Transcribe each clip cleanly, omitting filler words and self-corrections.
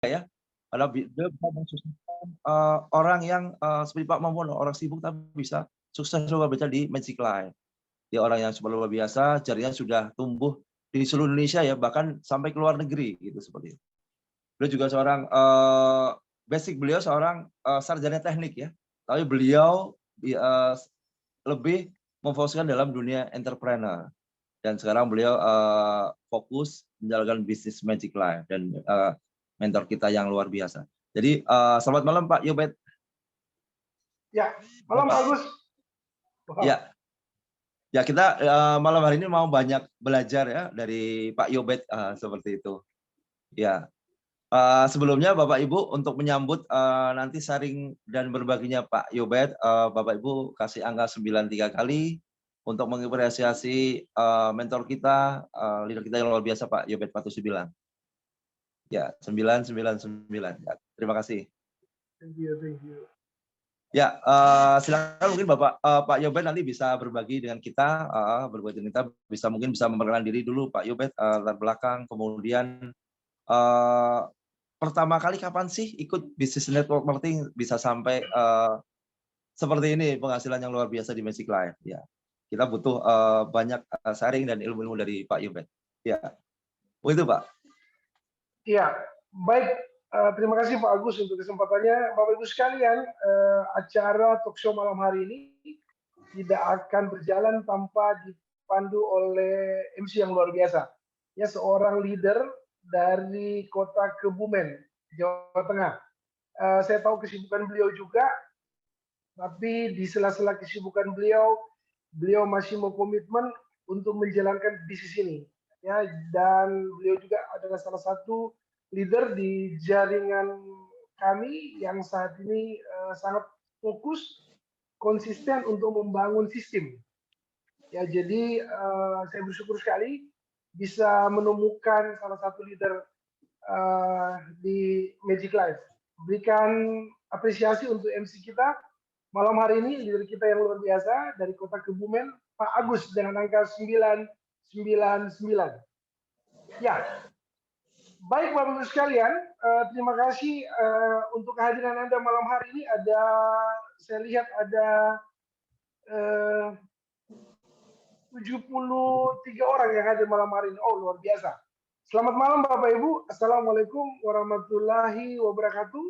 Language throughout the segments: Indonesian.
ya. Karena dia bisa mensukseskan orang yang seperti Pak Mamono, orang sibuk tapi bisa sukses luar biasa di Magic Life. Dia orang yang super luar biasa, jaringan sudah tumbuh di seluruh Indonesia ya, bahkan sampai ke luar negeri gitu seperti itu. Beliau juga seorang basic beliau seorang sarjana teknik ya, tapi beliau lebih memfokuskan dalam dunia entrepreneur. Dan sekarang beliau fokus menjalankan bisnis Magic Life dan mentor kita yang luar biasa. Jadi selamat malam Pak Yobet. Ya, malam Pak Agus. Ya, ya kita malam hari ini mau banyak belajar ya dari Pak Yobet seperti itu. Ya, sebelumnya Bapak Ibu untuk menyambut nanti sharing dan berbaginya Pak Yobet, Bapak Ibu kasih angka 93 kali untuk mengapresiasi mentor kita, leader kita yang luar biasa Pak Yobet Patusibilang. Ya, 999. Ya, terima kasih. Thank you. Ya, silakan mungkin Pak Yobet nanti bisa berbagi dengan kita, berbagi dengan kita, mungkin bisa memperkenalkan diri dulu Pak Yobet, latar belakang, kemudian pertama kali kapan sih ikut bisnis network marketing bisa sampai seperti ini penghasilan yang luar biasa di Magic Life ya. Kita butuh banyak sharing dan ilmu-ilmu dari Pak Yobet. Ya, begitu Pak. Iya, baik. Terima kasih Pak Agus untuk kesempatannya. Bapak Ibu sekalian, acara talkshow malam hari ini tidak akan berjalan tanpa dipandu oleh MC yang luar biasa. Ya, seorang leader dari kota Kebumen, Jawa Tengah. Saya tahu kesibukan beliau juga, tapi di sela-sela kesibukan beliau masih mau komitmen untuk menjalankan bisnis ini. Ya, dan beliau juga adalah salah satu leader di jaringan kami yang saat ini sangat fokus konsisten untuk membangun sistem. Ya, jadi saya bersyukur sekali bisa menemukan salah satu leader di Magic Life. Berikan apresiasi untuk MC kita malam hari ini, leader kita yang luar biasa dari kota Kebumen, Pak Agus dengan angka 999. Ya, baik Bapak Ibu sekalian, terima kasih untuk kehadiran Anda malam hari ini. Saya lihat ada 73 orang yang hadir malam hari ini. Oh, luar biasa. Selamat malam Bapak Ibu. Assalamualaikum warahmatullahi wabarakatuh.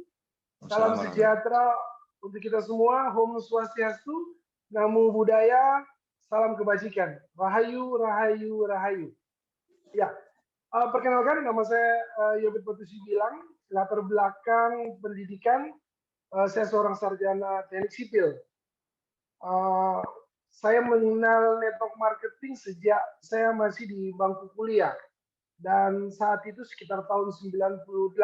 Salam sejahtera untuk kita semua. Om Swastiastu, Namo Buddhaya, salam kebajikan. Rahayu, rahayu, rahayu. Ya, perkenalkan nama saya Yobet Patusibilang. Latar belakang pendidikan, saya seorang sarjana teknik sipil. Saya mengenal network marketing sejak saya masih di bangku kuliah. Dan saat itu sekitar tahun 98,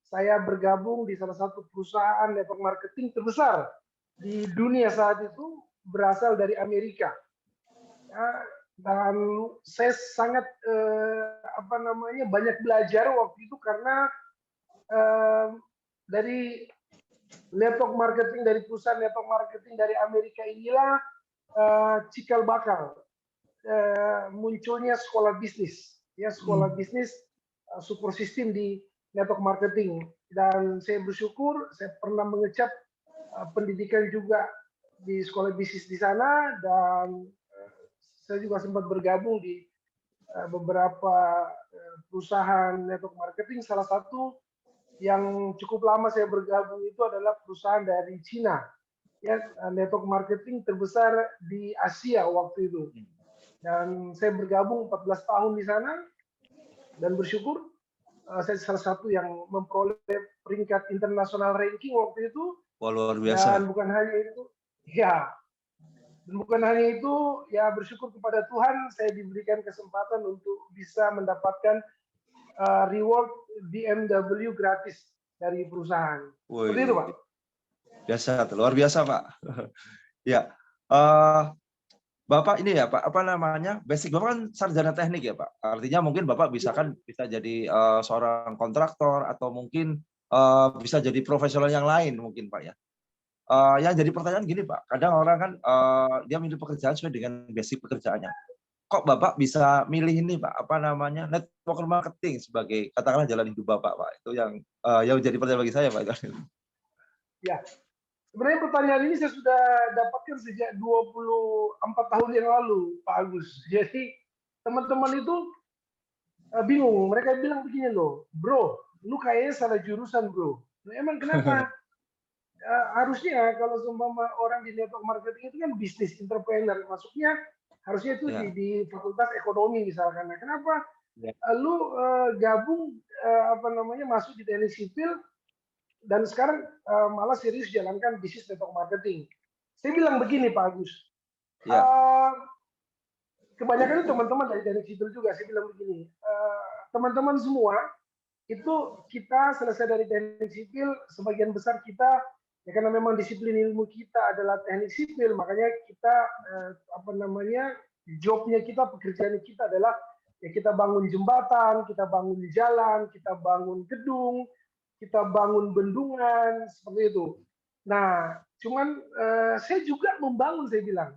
saya bergabung di salah satu perusahaan network marketing terbesar di dunia saat itu, berasal dari Amerika. Ya, dan saya sangat banyak belajar waktu itu karena dari network marketing, dari perusahaan network marketing dari Amerika inilah cikal bakal munculnya sekolah bisnis. Ya, sekolah bisnis support system di network marketing, dan saya bersyukur saya pernah mengecap pendidikan juga di sekolah bisnis di sana, dan saya juga sempat bergabung di beberapa perusahaan network marketing. Salah satu yang cukup lama saya bergabung itu adalah perusahaan dari Cina, ya, network marketing terbesar di Asia waktu itu. Dan saya bergabung 14 tahun di sana, dan bersyukur saya salah satu yang memperoleh peringkat internasional ranking waktu itu. Wah, luar biasa. Dan bukan hanya itu, ya bersyukur kepada Tuhan saya diberikan kesempatan untuk bisa mendapatkan reward BMW gratis dari perusahaan. Seperti itu Pak. Biasa, luar biasa Pak. Ya. Bapak ini ya Pak, apa namanya, basic Bapak kan sarjana teknik ya Pak, artinya mungkin Bapak bisa jadi seorang kontraktor atau mungkin bisa jadi profesional yang lain mungkin Pak ya. Yang jadi pertanyaan gini Pak, kadang orang kan dia milih pekerjaan sesuai dengan basic pekerjaannya. kok Bapak bisa milih ini Pak, apa namanya, network marketing sebagai katakanlah jalan hidup Bapak Pak? Itu yang jadi pertanyaan bagi saya Pak. Ya, sebenarnya pertanyaan ini saya sudah dapatkan sejak 24 tahun yang lalu, Pak Agus. Jadi teman-teman itu bingung. Mereka bilang begini loh, bro, lu kayaknya salah jurusan bro. Nah, emang kenapa? Harusnya kalau seumpama orang di network marketing itu kan bisnis entrepreneur, masuknya harusnya itu Ya, di fakultas ekonomi misalkan. Nah, kenapa ya, lu gabung apa namanya masuk di teknik sipil dan sekarang malah serius jalankan bisnis network marketing? Saya bilang begini Pak Agus, ya, uh, kebanyakan itu teman-teman dari teknik sipil juga. Saya bilang begini, teman-teman semua itu kita selesai dari teknik sipil, sebagian besar kita ya karena memang disiplin ilmu kita adalah teknik sipil, makanya kita apa namanya jobnya kita, pekerjaan kita adalah ya kita bangun jembatan, kita bangun jalan, kita bangun gedung, kita bangun bendungan seperti itu. Nah, cuman saya juga membangun, saya bilang,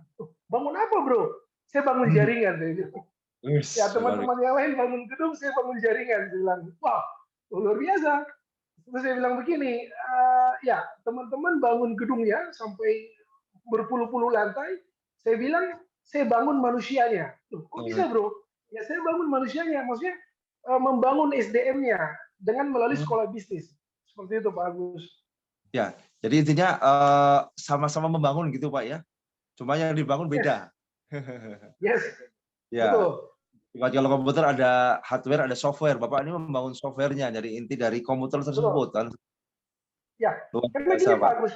bangun apa bro? Saya bangun jaringan, saya bilang. Ya teman-teman yang lain bangun gedung, saya bangun jaringan. Saya bilang, wah luar biasa. Terus saya bilang begini, ya teman-teman bangun gedungnya sampai berpuluh-puluh lantai. Saya bilang, saya bangun manusianya. Loh, kok bisa bro? Ya saya bangun manusianya, maksudnya membangun SDM-nya dengan melalui sekolah bisnis. Seperti itu Pak Agus. ya. Jadi intinya sama-sama membangun gitu Pak ya. Cuma yang dibangun Yes, beda. yes, Ya. betul. Kalau komputer ada hardware, ada software. Bapak ini membangun softwarenya dari inti dari komputer Betul. tersebut kan. Ya, Luar karena biasa gini Pak. Pak Agus,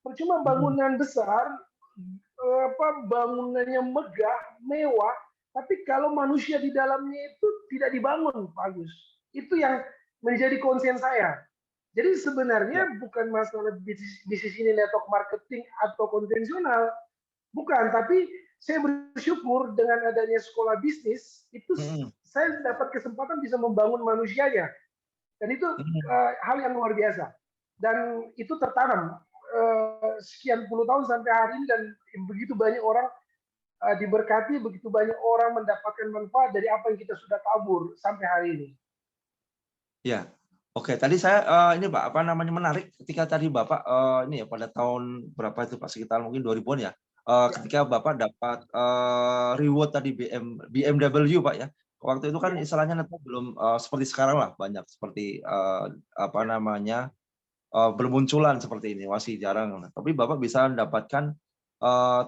percuma bangunan besar, apa bangunannya megah, mewah, tapi kalau manusia di dalamnya itu tidak dibangun, Pak Agus. Itu yang menjadi konsen saya. Jadi Ya. sebenarnya bukan masalah bisnis ini network marketing atau konvensional, bukan. Tapi saya bersyukur dengan adanya sekolah bisnis itu Hmm, saya dapat kesempatan bisa membangun manusianya. Dan itu hmm. hal yang luar biasa. Dan itu tertanam sekian puluh tahun sampai hari ini dan begitu banyak orang diberkati, begitu banyak orang mendapatkan manfaat dari apa yang kita sudah tabur sampai hari ini. Ya. Oke, tadi saya ini Pak, apa namanya menarik ketika tadi Bapak ini ya pada tahun berapa itu Pak, sekitar mungkin 2000-an ya. Ya, Ketika Bapak dapat reward tadi BMW Pak ya. Waktu itu kan ya, istilahnya network belum seperti sekarang lah, banyak seperti apa ya, namanya bermunculan seperti ini, masih jarang. Nah, tapi Bapak bisa mendapatkan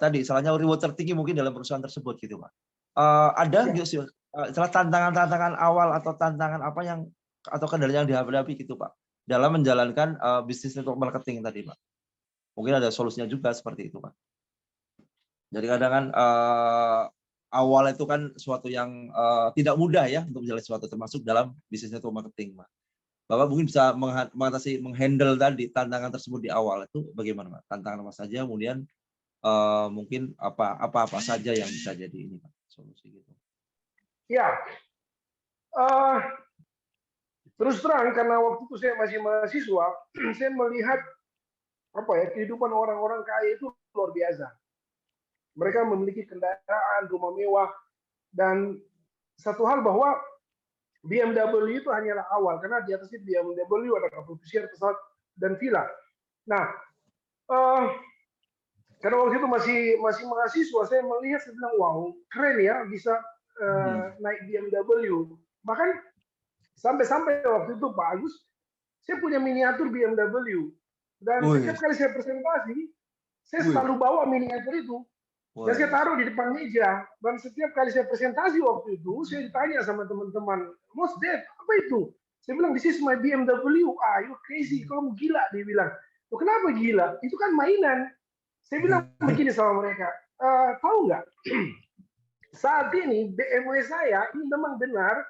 tadi istilahnya reward tertinggi mungkin dalam perusahaan tersebut gitu Pak. Ada ya. nggak sih istilah tantangan-tantangan awal atau tantangan apa yang atau kendala yang dihadapi gitu Pak, dalam menjalankan bisnis network marketing tadi Pak? Mungkin ada solusinya juga seperti itu Pak. Jadi kadang kan awal itu kan suatu yang tidak mudah ya untuk menjalani sesuatu termasuk dalam bisnis network marketing Pak. Bapak mungkin bisa mengatasi, menghandle tadi tantangan tersebut di awal itu bagaimana Pak? Tantangan apa saja, kemudian mungkin apa saja yang bisa jadi ini Pak, solusi gitu. Ya, uh, terus terang karena waktu itu saya masih mahasiswa, saya melihat apa ya kehidupan orang-orang kaya itu luar biasa. Mereka memiliki kendaraan, rumah mewah, dan satu hal bahwa BMW itu hanyalah awal karena di atas itu BMW ada kapal pesiar, pesawat, dan villa. Nah, uh, karena waktu itu masih mahasiswa, saya melihat saya bilang wow keren ya bisa Hmm. naik BMW. Bahkan sampai-sampai waktu itu Pak Agus, saya punya miniatur BMW dan Wih, setiap kali saya presentasi, saya wih, selalu bawa miniatur itu dan saya wih. taruh di depan meja. Dan setiap kali saya presentasi waktu itu, saya ditanya sama teman-teman, Mas Dad, apa itu? Saya bilang, this is my BMW. Ah, you crazy, kamu gila, dia bilang. Oh, kenapa gila? Itu kan mainan. Saya bilang begini sama mereka, tahu nggak? Saat ini BMW saya ini memang benar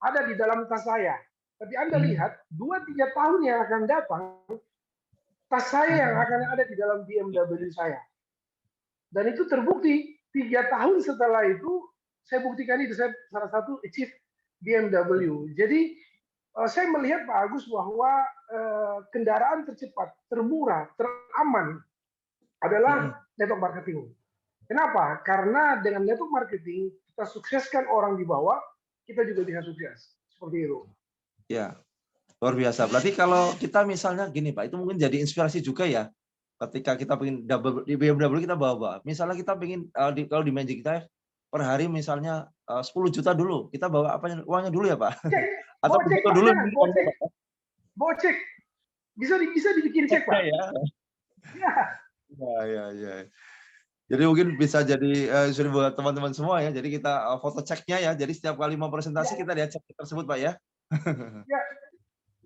ada di dalam tas saya. Tapi Anda lihat, 2-3 tahun yang akan datang, tas saya yang akan ada di dalam BMW saya. Dan itu terbukti 3 tahun setelah itu, saya buktikan itu, saya salah satu achieve BMW. Jadi saya melihat Pak Agus bahwa kendaraan tercepat, termurah, teraman adalah network marketing. Kenapa? Karena dengan network marketing kita sukseskan orang di bawah, kita juga bisa sukses. Seperti itu. Ya, luar biasa. Berarti kalau kita misalnya gini Pak, itu mungkin jadi inspirasi juga ya. Ketika kita pengen double di BMW kita bawa. Misalnya kita pengen kalau di Magic Life per hari misalnya 10 juta dulu. Kita bawa apa uangnya dulu ya Pak? Cek, Atau bawa cek foto Pak, dulu jangan, bawa cek. Bisa dibikin cek Pak. ya. Ya. Ya. Jadi mungkin bisa jadi sudah buat teman-teman semua ya. Jadi kita foto ceknya ya. Jadi setiap kali mau presentasi kita lihat cek tersebut Pak ya. Ya.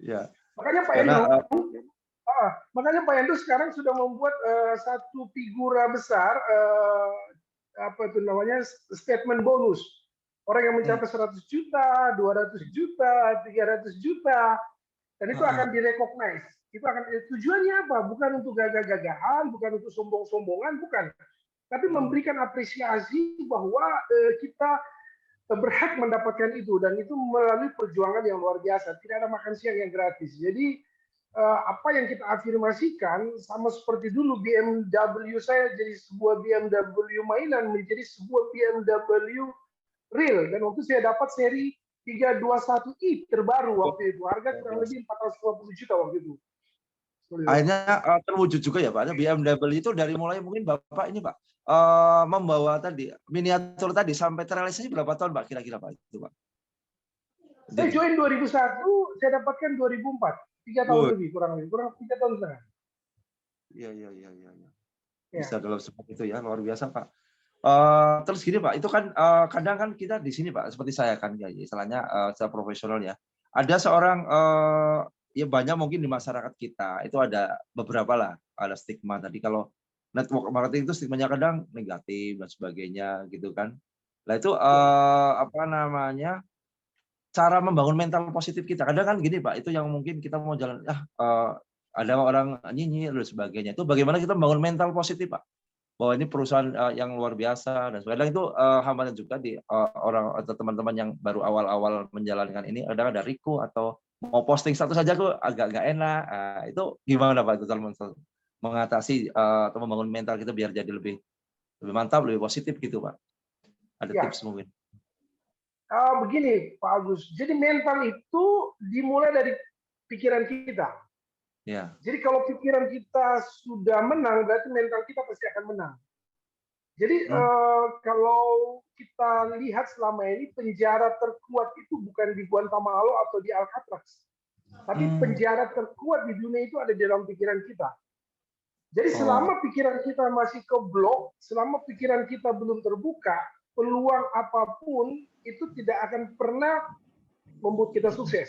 Ya. Makanya Pak Hendro sekarang sudah membuat satu figura besar apa itu namanya statement bonus. Orang yang mencapai 100 juta, 200 juta, 300 juta, dan itu akan direcognize. Itu akan tujuannya apa? Bukan untuk gagah-gagahan, bukan untuk sombong-sombongan, bukan. Tapi memberikan apresiasi bahwa kita berhak mendapatkan itu, dan itu melalui perjuangan yang luar biasa. Tidak ada makan siang yang gratis. Jadi apa yang kita afirmasikan sama seperti dulu BMW saya jadi sebuah BMW mainan menjadi sebuah BMW real, dan waktu saya dapat seri 321i terbaru waktu itu, harga kurang lebih 450 juta waktu itu. Akhirnya terwujud juga ya Pak. BMW itu dari mulai mungkin Bapak ini Pak membawa tadi miniatur tadi sampai terrealisasi berapa tahun Pak kira-kira Pak itu Pak? Saya join 2001, saya dapatkan 2004, 3 tahun lebih kurang 3 tahun setengah. Iya. Bisa dalam seperti itu ya, luar biasa Pak. Terus gini Pak, itu kan kadang kan kita di sini Pak, seperti saya kan ya, istilahnya secara profesional ya. Ada seorang ya banyak mungkin di masyarakat kita itu ada beberapa lah, ada stigma tadi kalau network marketing itu stigmanya kadang negatif dan sebagainya gitu kan. Nah itu apa namanya cara membangun mental positif kita. Kadang kan gini Pak, itu yang mungkin kita mau jalan ada orang nyinyir dan sebagainya. Itu bagaimana kita membangun mental positif Pak? Bahwa ini perusahaan yang luar biasa dan sebagainya. Itu hambatan juga di orang atau teman-teman yang baru awal-awal menjalankan ini. Kadang ada Riku atau mau posting satu saja kok agak nggak enak. Itu gimana Pak itu mengatasi atau membangun mental kita biar jadi lebih mantap, lebih positif gitu Pak? Ada tips mungkin? Begini Pak Agus, jadi mental itu dimulai dari pikiran kita. Ya. Jadi kalau pikiran kita sudah menang, berarti mental kita pasti akan menang. Jadi kalau kita lihat selama ini penjara terkuat itu bukan di Guantanamo atau di Alcatraz, tapi penjara terkuat di dunia itu ada di dalam pikiran kita. Jadi selama pikiran kita masih keblok, selama pikiran kita belum terbuka, peluang apapun itu tidak akan pernah membuat kita sukses.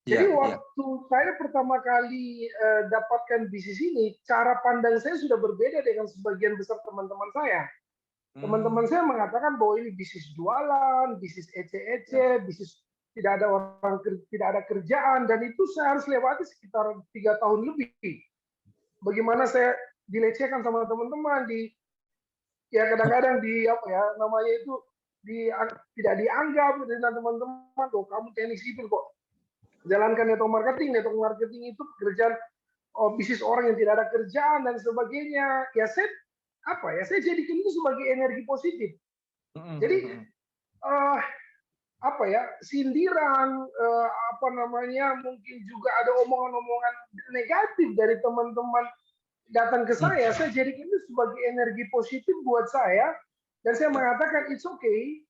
Jadi waktu saya pertama kali dapatkan bisnis ini, cara pandang saya sudah berbeda dengan sebagian besar teman-teman saya. Teman-teman saya mengatakan bahwa ini bisnis jualan, bisnis ece-ece, bisnis tidak ada kerjaan, dan itu saya harus lewati sekitar 3 tahun lebih. Bagaimana saya dilecehkan sama teman-teman, kadang-kadang tidak dianggap dengan teman-teman, kamu teknik sipil kok. Jalankan network marketing itu pekerjaan bisnis orang yang tidak ada kerjaan dan sebagainya. Saya jadikan itu sebagai energi positif. Jadi sindiran, mungkin juga ada omongan-omongan negatif dari teman-teman datang ke saya jadikan itu sebagai energi positif buat saya, dan saya mengatakan it's okay,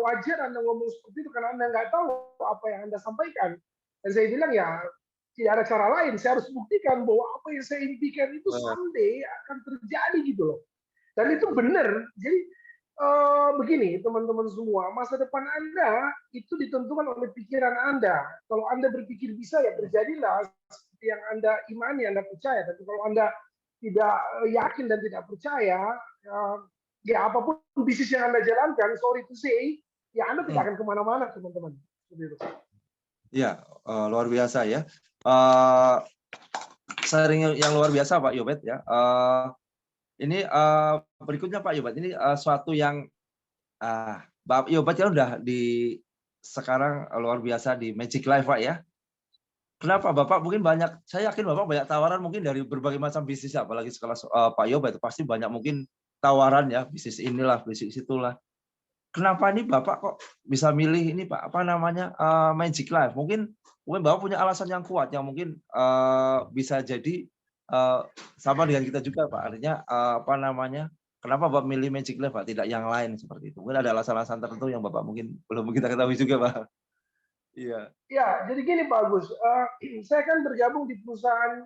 wajar Anda ngomong seperti itu karena Anda nggak tahu apa yang Anda sampaikan. Dan saya bilang tidak ada cara lain, saya harus buktikan bahwa apa yang saya impikan itu someday akan terjadi gitu loh. Dan itu benar. Jadi begini teman-teman semua, masa depan Anda itu ditentukan oleh pikiran Anda. Kalau Anda berpikir bisa, ya terjadilah seperti yang Anda imani, Anda percaya. Tapi kalau Anda tidak yakin dan tidak percaya, apapun bisnis yang Anda jalankan, sorry to say, Anda tidak akan kemana-mana teman-teman. Ya, luar biasa ya. Sharing yang luar biasa Pak Yobet ya. Ini berikutnya Pak Yobet, ini suatu yang Pak Yobet kan udah sekarang luar biasa di Magic Life Pak ya. Kenapa Bapak mungkin banyak, saya yakin Bapak banyak tawaran mungkin dari berbagai macam bisnis, apalagi sekelas Pak Yobet pasti banyak mungkin tawaran ya, bisnis inilah, bisnis itulah. kenapa ini Bapak kok bisa milih ini Pak, apa namanya, Magic Life? Mungkin mungkin Bapak punya alasan yang kuat yang mungkin, bisa jadi, sama dengan kita juga Pak, artinya, apa namanya, kenapa Bapak milih Magic Life Pak, tidak yang lain seperti itu? Mungkin ada alasan-alasan tertentu yang Bapak mungkin belum kita ketahui juga Pak. Iya. Ya, jadi gini Pak Agus, saya kan bergabung di perusahaan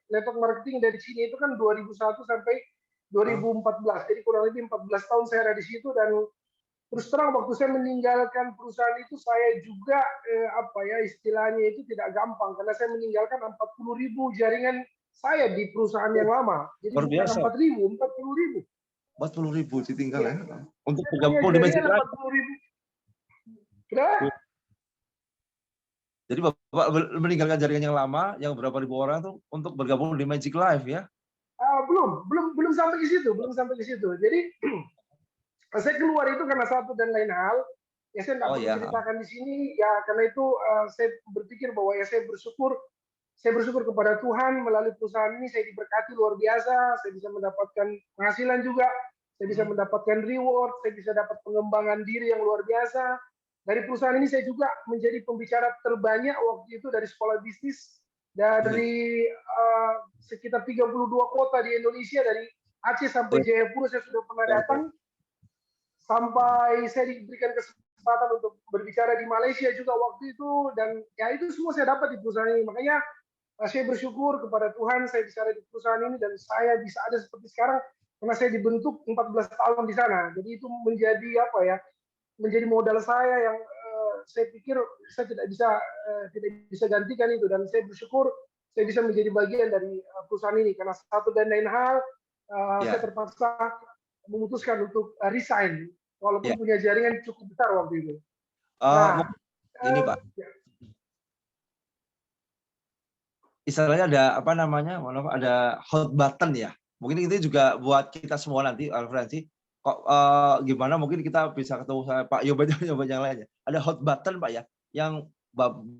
network marketing dari sini itu kan 2001 sampai Oh, 2014, jadi kurang lebih 14 tahun saya ada di situ. Dan terus terang waktu saya meninggalkan perusahaan itu saya juga apa ya istilahnya itu tidak gampang karena saya meninggalkan 40.000 jaringan saya di perusahaan yang lama. Jadi luar bukan biasa, 4.000, 40.000. 40.000 ditinggal Ya, ya, untuk saya punya bergabung di Magic jaringan Life. 40.000. Sudah? Jadi Bapak meninggalkan jaringan yang lama, yang berapa ribu orang tuh untuk bergabung di Magic Life ya? Belum sampai ke situ, belum sampai ke situ. Jadi saya keluar itu karena satu dan lain hal. Ya saya nggak Oh perlu ya, ceritakan di sini. Ya karena itu saya berpikir bahwa ya saya bersyukur kepada Tuhan melalui perusahaan ini saya diberkati luar biasa. Saya bisa mendapatkan penghasilan juga. Saya bisa mhm, mendapatkan reward. Saya bisa dapat pengembangan diri yang luar biasa. Dari perusahaan ini saya juga menjadi pembicara terbanyak waktu itu dari sekolah bisnis wih, dari sekitar 32 kota di Indonesia, dari Aceh sampai wih, Jayapura saya sudah pernah luar datang, biasa. sampai saya diberikan kesempatan untuk berbicara di Malaysia juga waktu itu. Dan ya itu semua saya dapat di perusahaan ini. Makanya saya bersyukur kepada Tuhan saya bisa ada di perusahaan ini dan saya bisa ada seperti sekarang karena saya dibentuk 14 tahun di sana. Jadi itu menjadi apa ya, menjadi modal saya yang saya pikir saya tidak bisa gantikan itu. Dan saya bersyukur saya bisa menjadi bagian dari perusahaan ini karena satu dan lain hal saya Ya, terpaksa memutuskan untuk resign ya. walaupun punya jaringan cukup besar waktu itu. Nah, Mungkin ini Pak, ya, istilahnya ada apa namanya, mohon maaf, ada hot button ya. Mungkin itu juga buat kita semua nanti referensi. Kok gimana mungkin kita bisa ketemu sama Pak Yoba Yoba yang lainnya. Ada hot button Pak ya, yang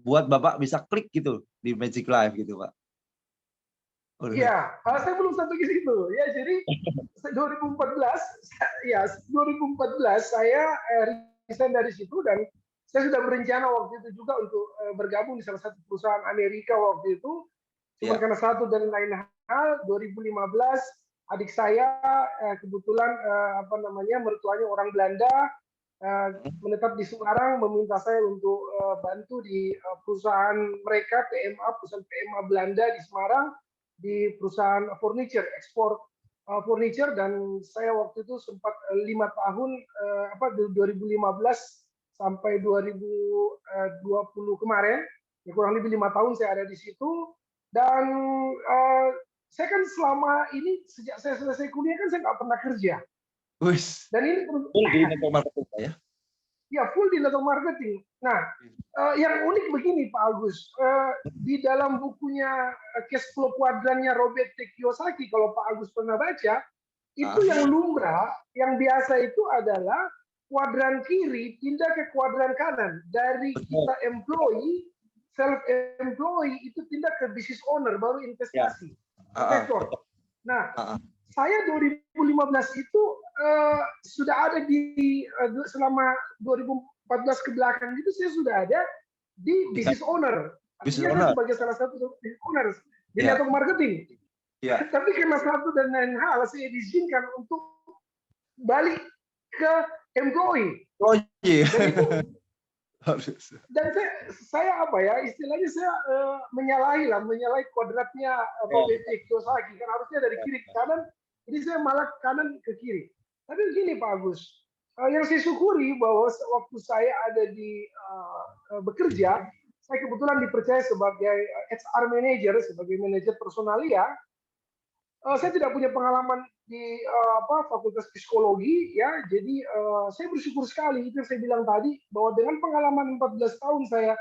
buat Bapak bisa klik gitu di Magic Life gitu Pak. Waduh. ya, saya belum sampai ke situ. Ya, jadi 2014, ya 2014 saya resign dari situ dan saya sudah berencana waktu itu juga untuk bergabung di salah satu perusahaan Amerika waktu itu. Cuman Ya. karena satu dan lain hal, 2015 adik saya kebetulan apa namanya mertuanya orang Belanda menetap di Semarang meminta saya untuk bantu di perusahaan mereka PMA, perusahaan PMA Belanda di Semarang, di perusahaan furniture ekspor furniture. Dan saya waktu itu sempat 5 tahun 2015 sampai 2020 kemarin, ya kurang lebih 5 tahun saya ada di situ. Dan saya kan selama ini sejak saya selesai kuliah kan saya nggak pernah kerja. Wis, Dan ini full di network marketing Pak ya? ya full di network marketing. Nah, yang unik begini Pak Agus, di dalam bukunya Cash Flow Quadrant-nya Robert T. Kiyosaki, kalau Pak Agus pernah baca, itu Ah, yang lumrah, yang biasa itu adalah kuadran kiri pindah ke kuadran kanan. Dari betul. kita employee, self employee itu pindah ke business owner, baru Ya. investasi, investor. Betul. Nah, Heeh. saya 2015 itu sudah ada di selama 2014 ke belakang itu saya sudah ada di Di business owner. business Artinya saya owner. sebagai salah satu business owner di Ya, network marketing. ya. Tapi karena satu dan lain hal saya diizinkan untuk balik ke employee. Oh iya. Dan itu Harus. dan saya apa ya istilahnya saya menyalahi kodratnya Ya, Robert T. Kiyosaki kan harusnya dari kiri ke kanan, jadi saya malah kanan ke kiri. Tapi begini Pak Agus, yang saya syukuri bahwa waktu saya ada di bekerja, saya kebetulan dipercaya sebagai HR manager, sebagai manajer personalia. Saya tidak punya pengalaman di fakultas psikologi ya, jadi saya bersyukur sekali itu yang saya bilang tadi bahwa dengan pengalaman 14 tahun saya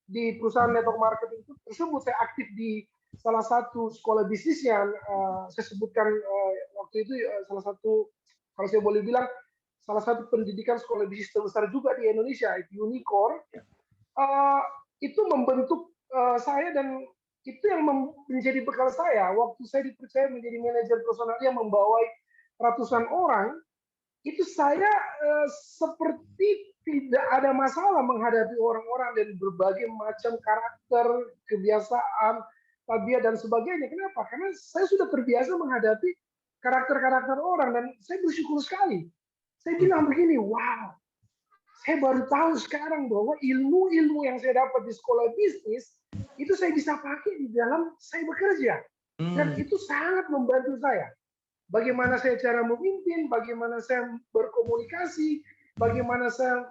di perusahaan network marketing itu tersebut, saya aktif di salah satu sekolah bisnis yang saya sebutkan waktu itu salah satu, kalau saya boleh bilang, salah satu pendidikan sekolah bisnis terbesar juga di Indonesia, itu Unicorn. uh, itu membentuk saya, dan itu yang menjadi bekal saya waktu saya dipercaya menjadi manajer personal yang membawa ratusan orang. itu saya seperti tidak ada masalah menghadapi orang-orang dan berbagai macam karakter, kebiasaan, tabiat dan sebagainya. Kenapa? Karena saya sudah terbiasa menghadapi karakter-karakter orang dan saya bersyukur sekali. Saya bilang begini, wow, saya baru tahu sekarang bahwa ilmu-ilmu yang saya dapat di sekolah bisnis itu saya bisa pakai di dalam saya bekerja. Dan itu sangat membantu saya. Bagaimana saya cara memimpin, bagaimana saya berkomunikasi, bagaimana saya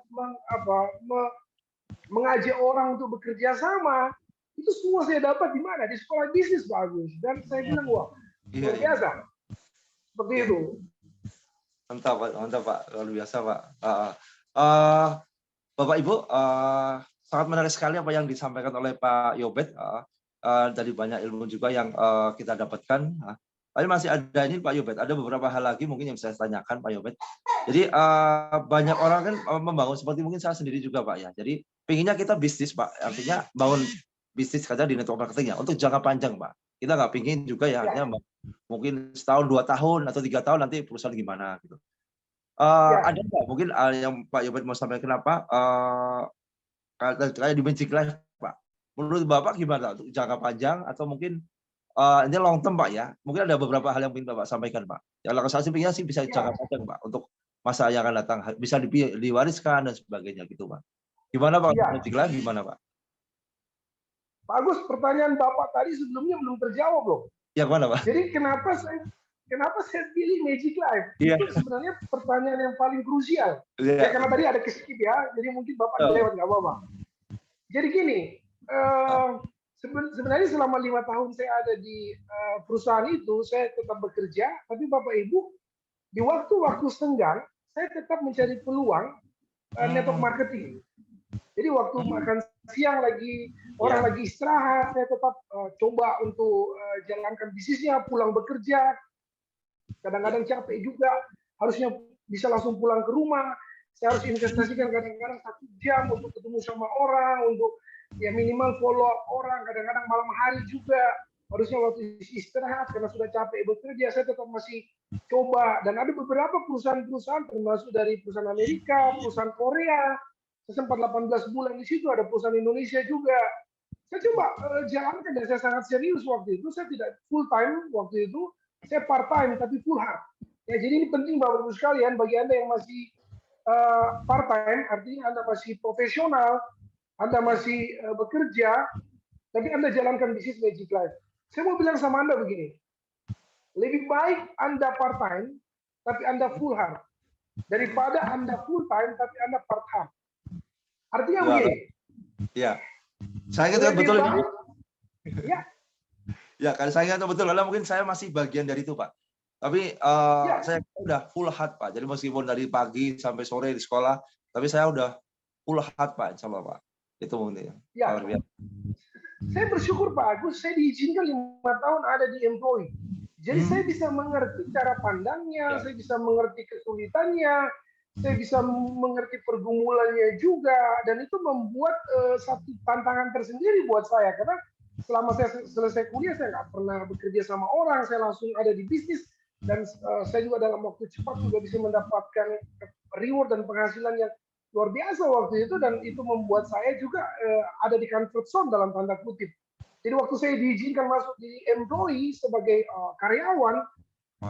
mengajak orang untuk bekerja sama, itu semua saya dapat di mana? Di sekolah bisnis, Pak Agus. Dan saya bilang, wah, luar biasa. Seperti itu. Mantap, mantap Pak. Luar biasa Pak. Bapak Ibu, sangat menarik sekali apa yang disampaikan oleh Pak Yobet. Dari banyak ilmu juga yang kita dapatkan. Tapi masih ada ini Pak Yobet, ada beberapa hal lagi mungkin yang saya tanyakan Pak Yobet. Jadi banyak orang kan membangun seperti mungkin saya sendiri juga Pak ya. Jadi pinginnya kita bisnis Pak, artinya bangun bisnis saja di network marketing ya untuk jangka panjang Pak. Kita nggak pingin juga ya, artinya mungkin setahun 2 tahun atau 3 tahun nanti perusahaan gimana gitu. Ada nggak mungkin yang Pak Yobet mau sampaikan apa kayak di Magic Life Pak? Menurut Bapak gimana untuk jangka panjang atau mungkin ini long term Pak ya? Mungkin ada beberapa hal yang ingin Bapak sampaikan Pak. Ya kalau saya sih bisa jangka panjang Pak untuk masa yang akan datang, bisa diwariskan dan sebagainya gitu Pak. Gimana Pak? Magic Life gimana Pak? Pak Agus, pertanyaan Bapak tadi sebelumnya belum terjawab loh. Yang mana Pak? Jadi kenapa saya pilih Magic Life? Itu sebenarnya pertanyaan yang paling krusial. Ya karena tadi ada keskip ya, jadi mungkin Bapak lewat nggak apa-apa. Jadi gini, sebenarnya selama 5 tahun saya ada di perusahaan itu, saya tetap bekerja, tapi Bapak Ibu, di waktu-waktu senggang, saya tetap mencari peluang network marketing. Jadi waktu makan siang lagi, orang lagi istirahat, saya tetap coba untuk jalankan bisnisnya, pulang bekerja. Kadang-kadang capek juga, harusnya bisa langsung pulang ke rumah. Saya harus investasikan kadang-kadang 1 jam untuk ketemu sama orang, untuk ya minimal follow up orang, kadang-kadang malam hari juga. Harusnya waktu istirahat karena sudah capek bekerja, saya tetap masih coba. Dan ada beberapa perusahaan-perusahaan termasuk dari perusahaan Amerika, perusahaan Korea. Saya sempat 18 bulan di situ, ada perusahaan Indonesia juga. Saya coba jalankan dan saya sangat serius waktu itu. Saya tidak full time waktu itu, saya part time tapi full hard. Ya, jadi ini penting Bapak Ibu sekalian bagi Anda yang masih part time, artinya Anda masih profesional, Anda masih bekerja, tapi Anda jalankan bisnis Magic Life. Saya mau bilang sama Anda begini, lebih baik Anda part time tapi Anda full hard daripada Anda full time tapi Anda part time. Artinya begini. Ya, saya ingat betul ini. Ya. Ya, kalau saya ingat betul, karena mungkin saya masih bagian dari itu Pak. Tapi saya udah full hard Pak. Jadi meskipun dari pagi sampai sore di sekolah, tapi saya udah full hard Pak, insya Allah Pak. Itu mungkin. Ya. Saya bersyukur Pak Agus, saya diizinkan 5 tahun ada di employee. Jadi saya bisa mengerti cara pandangnya, saya bisa mengerti kesulitannya, saya bisa mengerti pergumulannya juga, dan itu membuat satu tantangan tersendiri buat saya. Karena selama saya selesai kuliah, saya nggak pernah bekerja sama orang, saya langsung ada di bisnis, dan saya juga dalam waktu cepat juga bisa mendapatkan reward dan penghasilan yang luar biasa waktu itu, dan itu membuat saya juga ada di comfort zone dalam tanda kutip. Jadi waktu saya diizinkan masuk di employee sebagai karyawan,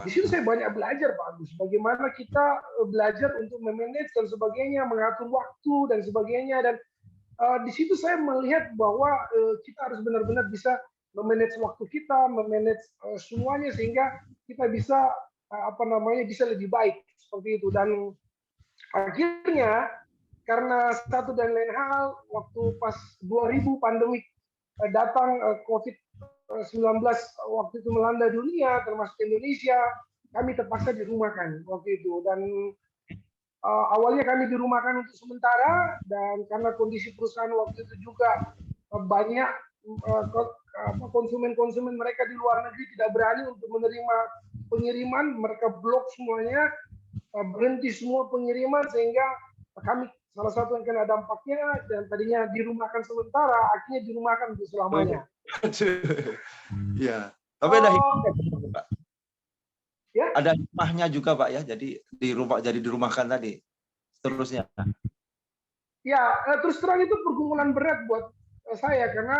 di situ saya banyak belajar Pak Agus, bagaimana kita belajar untuk memanage dan sebagainya, mengatur waktu dan sebagainya, dan di situ saya melihat bahwa kita harus benar-benar bisa memanage waktu kita, memanage semuanya sehingga kita bisa bisa lebih baik seperti itu. Dan akhirnya karena satu dan lain hal, waktu pas 2000 pandemik datang, COVID-19 waktu itu melanda dunia, termasuk Indonesia, kami terpaksa dirumahkan waktu itu. Dan awalnya kami dirumahkan untuk sementara, dan karena kondisi perusahaan waktu itu juga banyak konsumen-konsumen mereka di luar negeri tidak berani untuk menerima pengiriman, mereka blok semuanya, berhenti semua pengiriman, sehingga kami salah satu yang kena dampaknya, dan tadinya dirumahkan sementara, akhirnya dirumahkan untuk selamanya. Ya, tapi ada Ya, Ada rumahnya juga Pak ya, jadi dirumahkan tadi seterusnya. ya terus terang itu pergumulan berat buat saya karena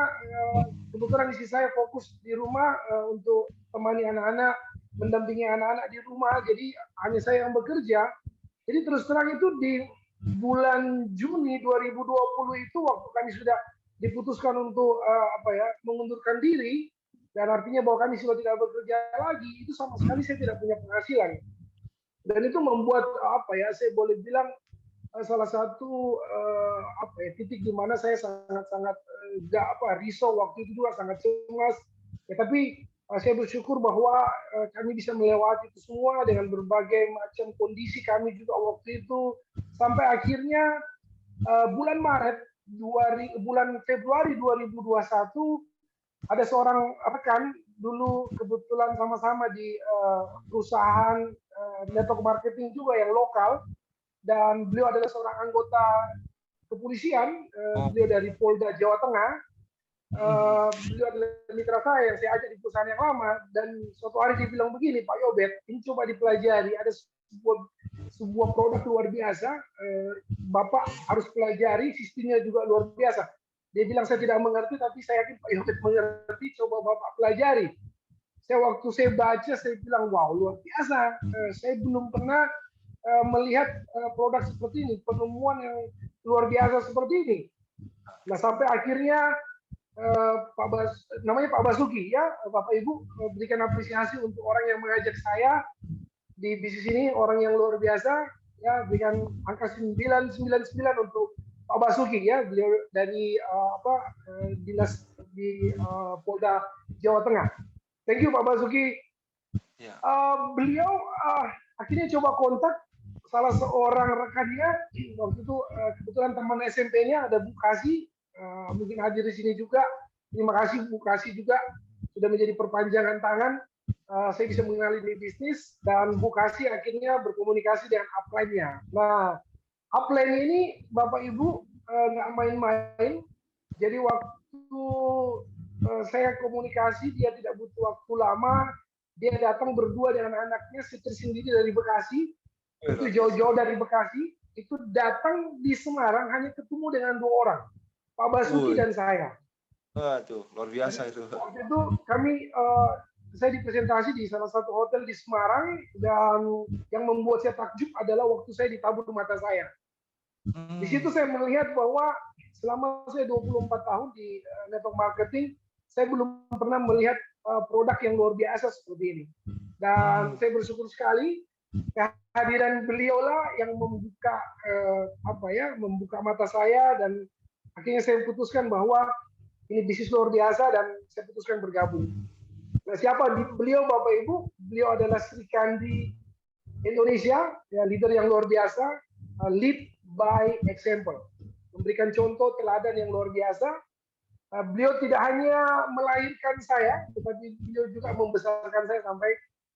kebetulan istri saya fokus di rumah untuk temani anak-anak, mendampingi anak-anak di rumah. Jadi hanya saya yang bekerja. Jadi terus terang itu di bulan Juni 2020 itu waktu kami sudah diputuskan untuk mengundurkan diri dan artinya bahwa kami sudah tidak bekerja lagi, itu sama sekali saya tidak punya penghasilan. Dan itu membuat saya boleh bilang salah satu titik di mana saya sangat-sangat risau waktu itu juga, sangat cemas. Ya, tapi saya bersyukur bahwa kami bisa melewati itu semua dengan berbagai macam kondisi kami juga waktu itu sampai akhirnya bulan Februari 2021 ada seorang rekan dulu kebetulan sama-sama di perusahaan network marketing juga yang lokal, dan beliau adalah seorang anggota kepolisian, beliau dari Polda Jawa Tengah. Beliau adalah mitra saya yang saya ajak di perusahaan yang lama, dan suatu hari dia bilang begini, Pak Yobet, ini coba dipelajari, ada sebuah produk luar biasa, Bapak harus pelajari, sistemnya juga luar biasa. Dia bilang saya tidak mengerti, tapi saya yakin Pak Yobet mengerti, coba Bapak pelajari. Waktu saya baca, saya bilang wow, luar biasa. Saya belum pernah melihat produk seperti ini, penemuan yang luar biasa seperti ini. Nah, sampai akhirnya namanya Pak Basuki ya, Bapak Ibu berikan apresiasi untuk orang yang mengajak saya di bisnis ini, orang yang luar biasa ya, berikan angka 999 untuk Pak Basuki ya, beliau dari dinas di Polda Jawa Tengah. Thank you Pak Basuki. Beliau akhirnya coba kontak salah seorang rekannya waktu itu, kebetulan teman SMP-nya ada Bu Kasi, mungkin hadir di sini juga. Terima kasih Bu Kasi juga sudah menjadi perpanjangan tangan. Saya bisa mengenali di bisnis, dan Bu Kasi akhirnya berkomunikasi dengan upline-nya. Nah, upline ini Bapak Ibu nggak main-main. Jadi waktu saya komunikasi, dia tidak butuh waktu lama. Dia datang berdua dengan anaknya sendiri dari Bekasi. Itu jauh-jauh dari Bekasi. Itu datang di Semarang hanya ketemu dengan 2 orang, Pak Basuki dan saya. Waduh, luar biasa itu. Waktu itu kami saya dipresentasi di salah satu hotel di Semarang, dan yang membuat saya takjub adalah waktu saya ditabur mata saya. Di situ saya melihat bahwa selama saya 24 tahun di network marketing, saya belum pernah melihat produk yang luar biasa seperti ini. Dan saya bersyukur sekali kehadiran beliau lah yang membuka membuka mata saya, dan akhirnya saya putuskan bahwa ini bisnis luar biasa, dan saya putuskan bergabung. Nah, siapa beliau Bapak Ibu? Beliau adalah Sri Kandi Indonesia, ya, leader yang luar biasa, lead by example, memberikan contoh teladan yang luar biasa. Beliau tidak hanya melahirkan saya, tetapi beliau juga membesarkan saya sampai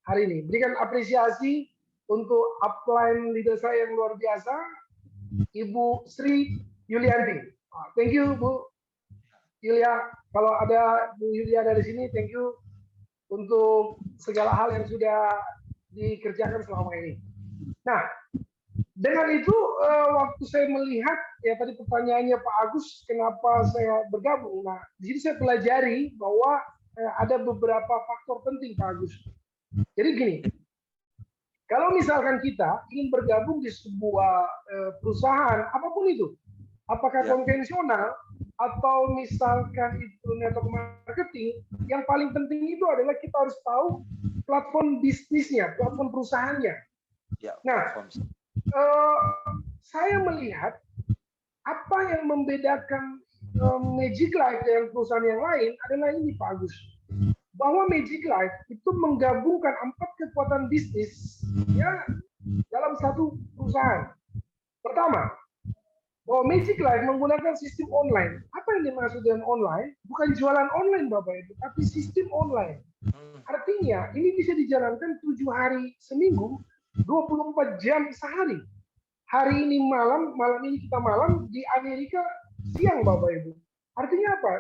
hari ini. Berikan apresiasi untuk upline leader saya yang luar biasa, Ibu Sri Yulianti. Thank you Bu Yulia. Kalau ada Bu Yulia dari sini, thank you untuk segala hal yang sudah dikerjakan selama ini. Nah, dengan itu waktu saya melihat, ya tadi pertanyaannya Pak Agus, kenapa saya bergabung? Nah, di sini saya pelajari bahwa ada beberapa faktor penting Pak Agus. Jadi gini, kalau misalkan kita ingin bergabung di sebuah perusahaan, apapun itu, apakah konvensional atau misalkan itu network marketing, yang paling penting itu adalah kita harus tahu platform bisnisnya, platform perusahaannya. Nah, saya melihat apa yang membedakan Magic Life dengan perusahaan yang lain adalah ini Pak Agus, bahwa Magic Life itu menggabungkan 4 kekuatan bisnis ya dalam satu perusahaan. Pertama, bahwa Magic Life menggunakan sistem online. Apa yang dimaksud dengan online? Bukan jualan online Bapak Ibu, tapi sistem online. Artinya ini bisa dijalankan 7 hari seminggu, 24 jam sehari. Hari ini malam ini kita malam, di Amerika siang Bapak Ibu. Artinya apa?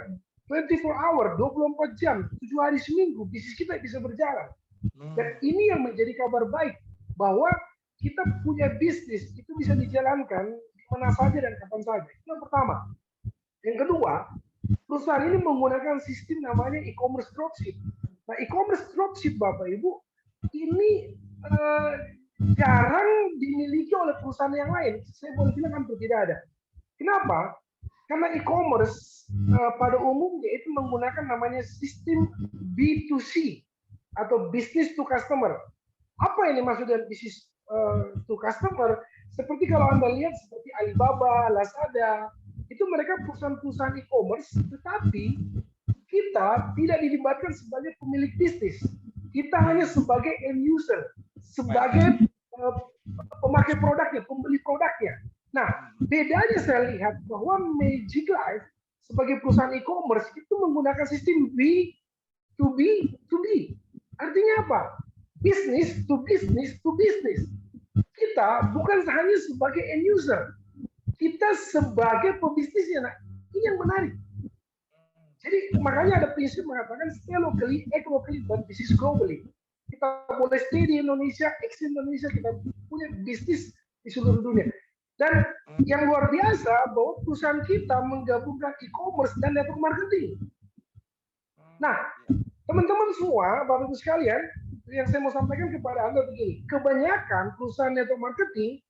24 hour, 24 jam, 7 hari seminggu, bisnis kita bisa berjalan. Dan ini yang menjadi kabar baik, bahwa kita punya bisnis itu bisa dijalankan di mana saja dan kapan saja. Itu yang pertama. Yang kedua, perusahaan ini menggunakan sistem namanya e-commerce dropship. Nah, e-commerce dropship, Bapak Ibu, ini jarang dimiliki oleh perusahaan yang lain. Saya boleh bilang hampir tidak ada. Kenapa? Karena e-commerce pada umumnya itu menggunakan namanya sistem B2C atau business to customer. Apa yang dimaksud dengan business to customer? Seperti kalau Anda lihat seperti Alibaba, Lazada, itu mereka perusahaan-perusahaan e-commerce, tetapi kita tidak dilibatkan sebagai pemilik bisnis. Kita hanya sebagai end user, sebagai pemakai produknya, pembeli produknya. Nah, bedanya saya lihat bahwa Magic Life sebagai perusahaan e-commerce itu menggunakan sistem B to B to B. Artinya apa? Business to business to business. Kita bukan hanya sebagai end user, kita sebagai pebisnisnya. Nah, ini yang menarik. Jadi makanya ada prinsip mengatakan stay locally, act locally, dan bisnis globally. Kita boleh stay di Indonesia, exit Indonesia, kita punya bisnis di seluruh dunia. Dan yang luar biasa bahwa perusahaan kita menggabungkan e-commerce dan network marketing. Nah, teman-teman semua, Bapak Ibu sekalian, yang saya mau sampaikan kepada Anda begini, kebanyakan perusahaan network marketing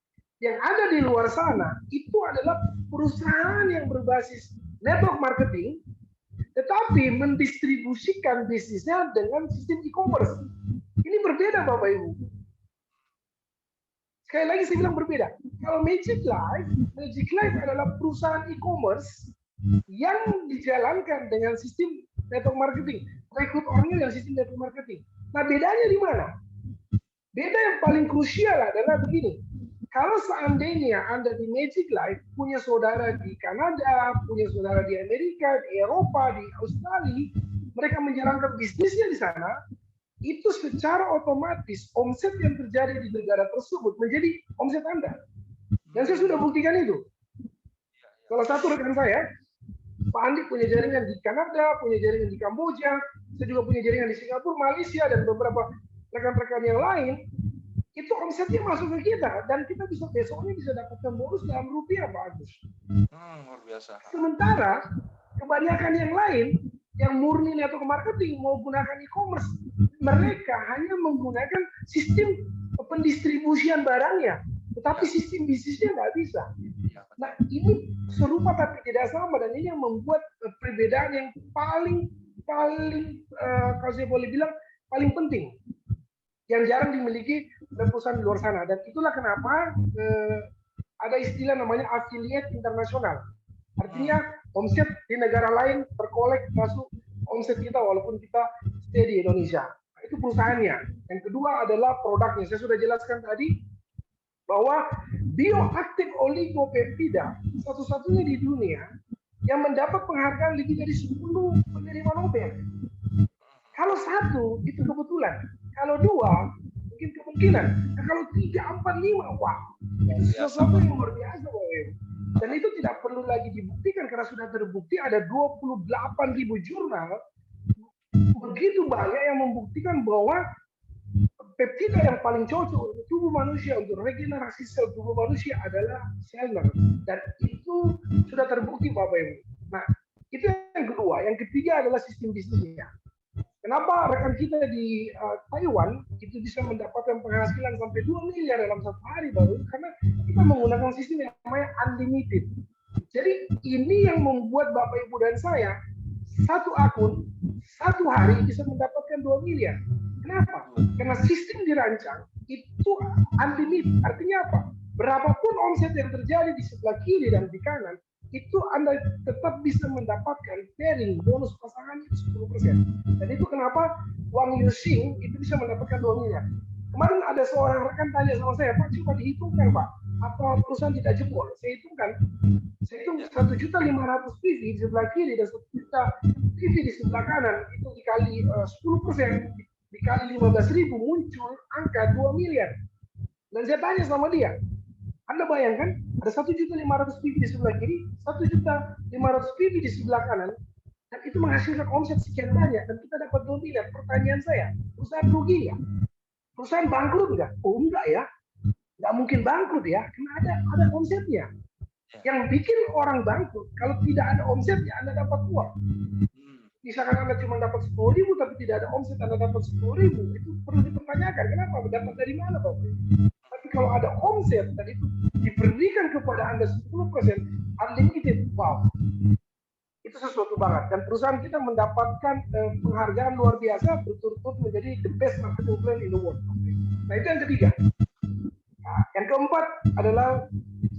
yang ada di luar sana itu adalah perusahaan yang berbasis network marketing, tetapi mendistribusikan bisnisnya dengan sistem e-commerce. Ini berbeda, Bapak Ibu. Sekali lagi saya bilang berbeda. Kalau Magic Life adalah perusahaan e-commerce yang dijalankan dengan sistem network marketing, rekrut orangnya dengan sistem network marketing. Nah, bedanya di mana? Beda yang paling krusial adalah begini. Kalau seandainya Anda di Magic Life punya saudara di Kanada, punya saudara di Amerika, di Eropa, di Australia, mereka menjalankan bisnisnya di sana, itu secara otomatis omset yang terjadi di negara tersebut menjadi omset Anda. Dan saya sudah buktikan itu. Salah satu rekan saya, Pak Andi punya jaringan di Kanada, punya jaringan di Kamboja, saya juga punya jaringan di Singapura, Malaysia, dan beberapa rekan-rekan yang lain. Itu omsetnya masuk ke kita, dan kita bisa besoknya bisa dapatkan bonus dalam rupiah, Pak Agus. Luar biasa. Sementara kebanyakan yang lain yang murni network marketing mau gunakan e-commerce, mereka hanya menggunakan sistem pendistribusian barangnya, tetapi sistem bisnisnya nggak bisa. Nah, ini serupa tapi tidak sama, dan ini yang membuat perbedaan yang paling kalau saya boleh bilang paling penting, yang jarang dimiliki oleh perusahaan di luar sana. Dan itulah kenapa ada istilah namanya affiliate internasional. Artinya omset di negara lain terkolek masuk omset kita walaupun kita stay di Indonesia. Nah, itu perusahaannya. Yang kedua adalah produknya. Saya sudah jelaskan tadi bahwa bioactive oligopeptida satu-satunya di dunia yang mendapat penghargaan lebih dari 10 penerima Nobel. Kalau satu itu kebetulan, kalau dua mungkin kemungkinan, nah, kalau 3, 4, 5, wah, itu sesuatu yang luar biasa, Bapak. Dan itu tidak perlu lagi dibuktikan karena sudah terbukti ada 28.000 jurnal, begitu banyak yang membuktikan bahwa peptida yang paling cocok untuk tubuh manusia, untuk regenerasi sel tubuh manusia adalah Selner. Dan itu sudah terbukti, Bapak Ibu. Nah, itu yang kedua. Yang ketiga adalah sistem bisnisnya. Kenapa rekan kita di Taiwan itu bisa mendapatkan penghasilan sampai 2 miliar dalam satu hari, baru karena kita menggunakan sistem yang namanya unlimited. Jadi ini yang membuat Bapak Ibu dan saya satu akun satu hari bisa mendapatkan 2 miliar. Kenapa? Karena sistem dirancang itu unlimited. Artinya apa? Berapapun omset yang terjadi di sebelah kiri dan di kanan, itu Anda tetap bisa mendapatkan pairing bonus pasangan itu 10%. Dan itu kenapa Wang Yuxing itu bisa mendapatkan 2 miliar. Kemarin ada seorang rekan tanya sama saya, Pak, coba dihitungkan, Pak, apa perusahaan tidak jebol? Saya hitung 1.500.000 PV di sebelah kiri dan 1 juta PV di sebelah kanan, itu dikali 10%, dikali 15.000 muncul angka 2 miliar. Dan saya tanya sama dia, Anda bayangkan ada 1.500.000 PV di sebelah kiri, 1.500.000 PV di sebelah kanan, dan itu menghasilkan omset sekian banyak dan kita dapat 2 miliar. Pertanyaan saya, perusahaan rugi nggak? Perusahaan bangkrut nggak? Oh enggak ya, nggak mungkin bangkrut ya, karena ada omsetnya. Yang bikin orang bangkrut, kalau tidak ada omset ya Anda dapat uang. Misalkan Anda cuma dapat 10.000 tapi tidak ada omset, Anda dapat 10.000, itu perlu dipertanyakan. Kenapa? Dapat dari mana Bapak? Tapi kalau ada omset dan itu diberikan kepada Anda 10% unlimited, wow, itu sesuatu banget. Dan perusahaan kita mendapatkan penghargaan luar biasa berturut-turut menjadi the best marketing plan in the world. Nah itu yang ketiga. Nah, yang keempat adalah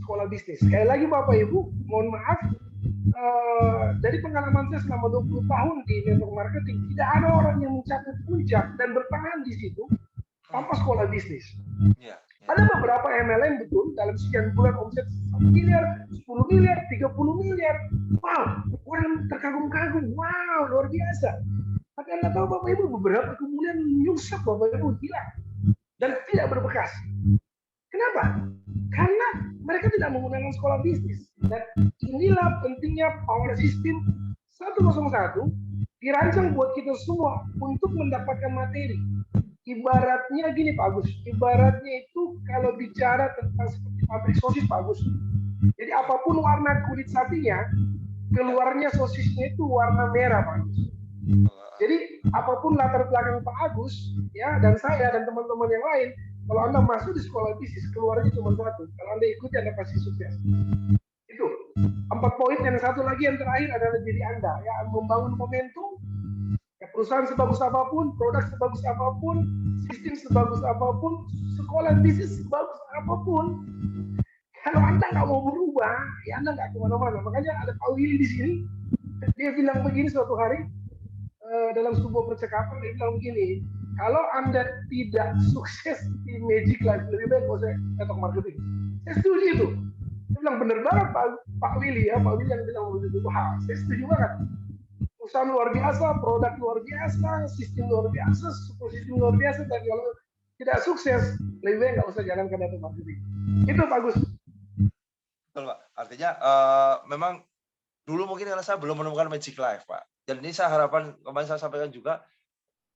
sekolah bisnis. Sekali lagi Bapak Ibu, mohon maaf, dari pengalaman saya selama 20 tahun di network marketing, tidak ada orang yang mencapai puncak dan bertahan di situ tanpa sekolah bisnis. Ada beberapa MLM betul dalam sekian bulan omset 1 miliar, 10 miliar, 30 miliar. Wow, orang terkagum-kagum. Wow, luar biasa. Tapi Anda tahu Bapak Ibu, beberapa kemudian nyusap Bapak Ibu, hilang dan tidak berbekas. Kenapa? Karena mereka tidak menggunakan sekolah bisnis. Dan inilah pentingnya power system 101 dirancang buat kita semua untuk mendapatkan materi. Ibaratnya gini Pak Agus, ibaratnya itu kalau bicara tentang seperti pabrik sosis Pak Agus. Jadi apapun warna kulit sapinya, keluarnya sosisnya itu warna merah Pak Agus. Jadi apapun latar belakang Pak Agus ya dan saya dan teman-teman yang lain, kalau Anda masuk di sekolah bisnis, keluarnya cuma satu. Kalau Anda ikuti, Anda pasti sukses. Itu 4 poin. Dan satu lagi yang terakhir adalah diri Anda, ya, membangun momentum. Ya, perusahaan sebagus apapun, produk sebagus apapun, sistem sebagus apapun, sekolah bisnis sebagus apapun, kalau Anda nggak mau berubah, ya Anda nggak kemana-mana. Makanya ada Pak Willy di sini, dia bilang begini suatu hari dalam sebuah percakapan, dia bilang begini, kalau Anda tidak sukses di Magic Life, lebih baik nggak usah network marketing. Saya setuju itu. Dia bilang bener banget Pak Willy ya, Pak Willy yang bilang begitu. Wah, saya setuju banget. Usaha luar biasa, produk luar biasa, sistem luar biasa, super sistem luar biasa. Dan kalau tidak sukses, lebih baik nggak usah jalankan network marketing. Itu bagus. Betul Pak. Artinya memang dulu mungkin karena saya belum menemukan Magic Life Pak. Dan ini saya harapan kemarin saya sampaikan juga.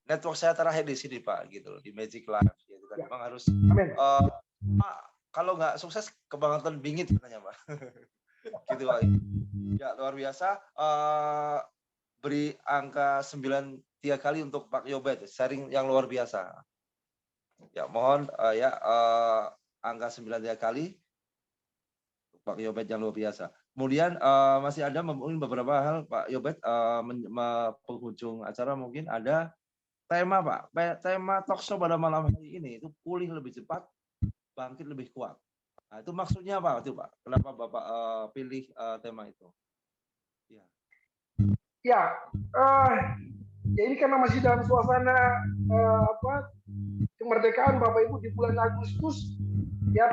Network saya terakhir di sini Pak, gitu di Magic Life, gitu kan. Ya. Memang harus, Pak, kalau nggak sukses kebangetan bingit katanya Pak, gitu Pak. Ya luar biasa. Beri angka 9 3 kali untuk Pak Yobet, sharing yang luar biasa. Ya mohon angka 9 3 kali untuk Pak Yobet yang luar biasa. Kemudian masih ada mungkin beberapa hal Pak Yobet, penghujung acara mungkin ada tema Pak, tema talkshow pada malam hari ini itu pulih lebih cepat, bangkit lebih kuat. Nah, itu maksudnya apa itu Pak? Kenapa Bapak pilih tema itu? Ya, ini karena masih dalam suasana kemerdekaan Bapak Ibu di bulan Agustus, ya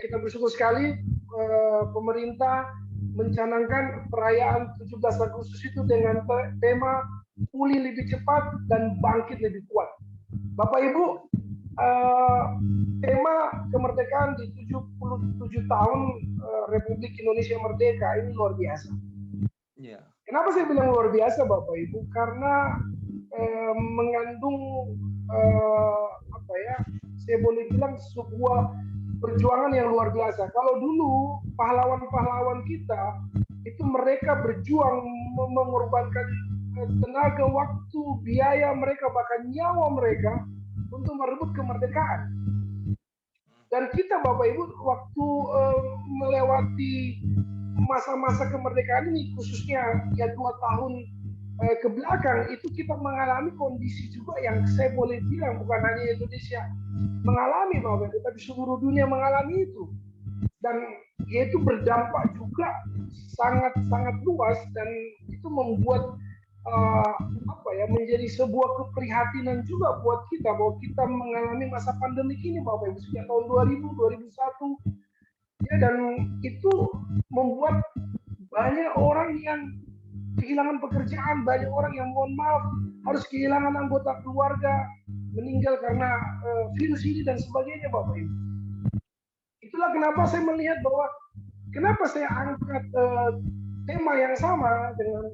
kita bersyukur sekali pemerintah mencanangkan perayaan 17 Agustus itu dengan tema pulih lebih cepat dan bangkit lebih kuat. Bapak Ibu, tema kemerdekaan di 77 tahun Republik Indonesia Merdeka ini luar biasa. Yeah. Kenapa saya bilang luar biasa Bapak Ibu? Karena mengandung saya boleh bilang sebuah perjuangan yang luar biasa. Kalau dulu pahlawan-pahlawan kita itu mereka berjuang mengorbankan tenaga, waktu, biaya mereka, bahkan nyawa mereka untuk merebut kemerdekaan. Dan kita Bapak Ibu waktu melewati masa-masa kemerdekaan ini, khususnya ya 2 tahun ke belakang, itu kita mengalami kondisi juga yang saya boleh bilang bukan hanya Indonesia mengalami Bapak Ibu, tapi seluruh dunia mengalami itu. Dan itu berdampak juga sangat-sangat luas dan itu membuat menjadi sebuah keprihatinan juga buat kita bahwa kita mengalami masa pandemik ini Bapak Ibu sejak tahun 2000 2001 ya, dan itu membuat banyak orang yang kehilangan pekerjaan, banyak orang yang mohon maaf harus kehilangan anggota keluarga, meninggal karena virus ini dan sebagainya Bapak Ibu. Itulah kenapa saya melihat bahwa kenapa saya angkat tema yang sama dengan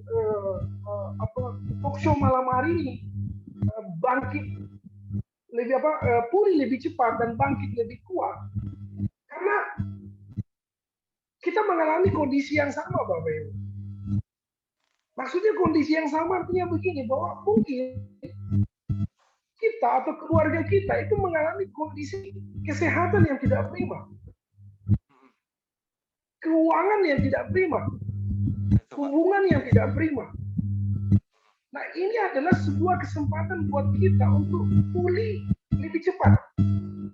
talk show malam hari ini, bangkit lebih pulih lebih cepat dan bangkit lebih kuat, karena kita mengalami kondisi yang sama, Bapak Ibu. Maksudnya kondisi yang sama artinya begini, bahwa mungkin kita atau keluarga kita itu mengalami kondisi kesehatan yang tidak prima, keuangan yang tidak prima, hubungan yang tidak prima. Nah, ini adalah sebuah kesempatan buat kita untuk pulih lebih cepat.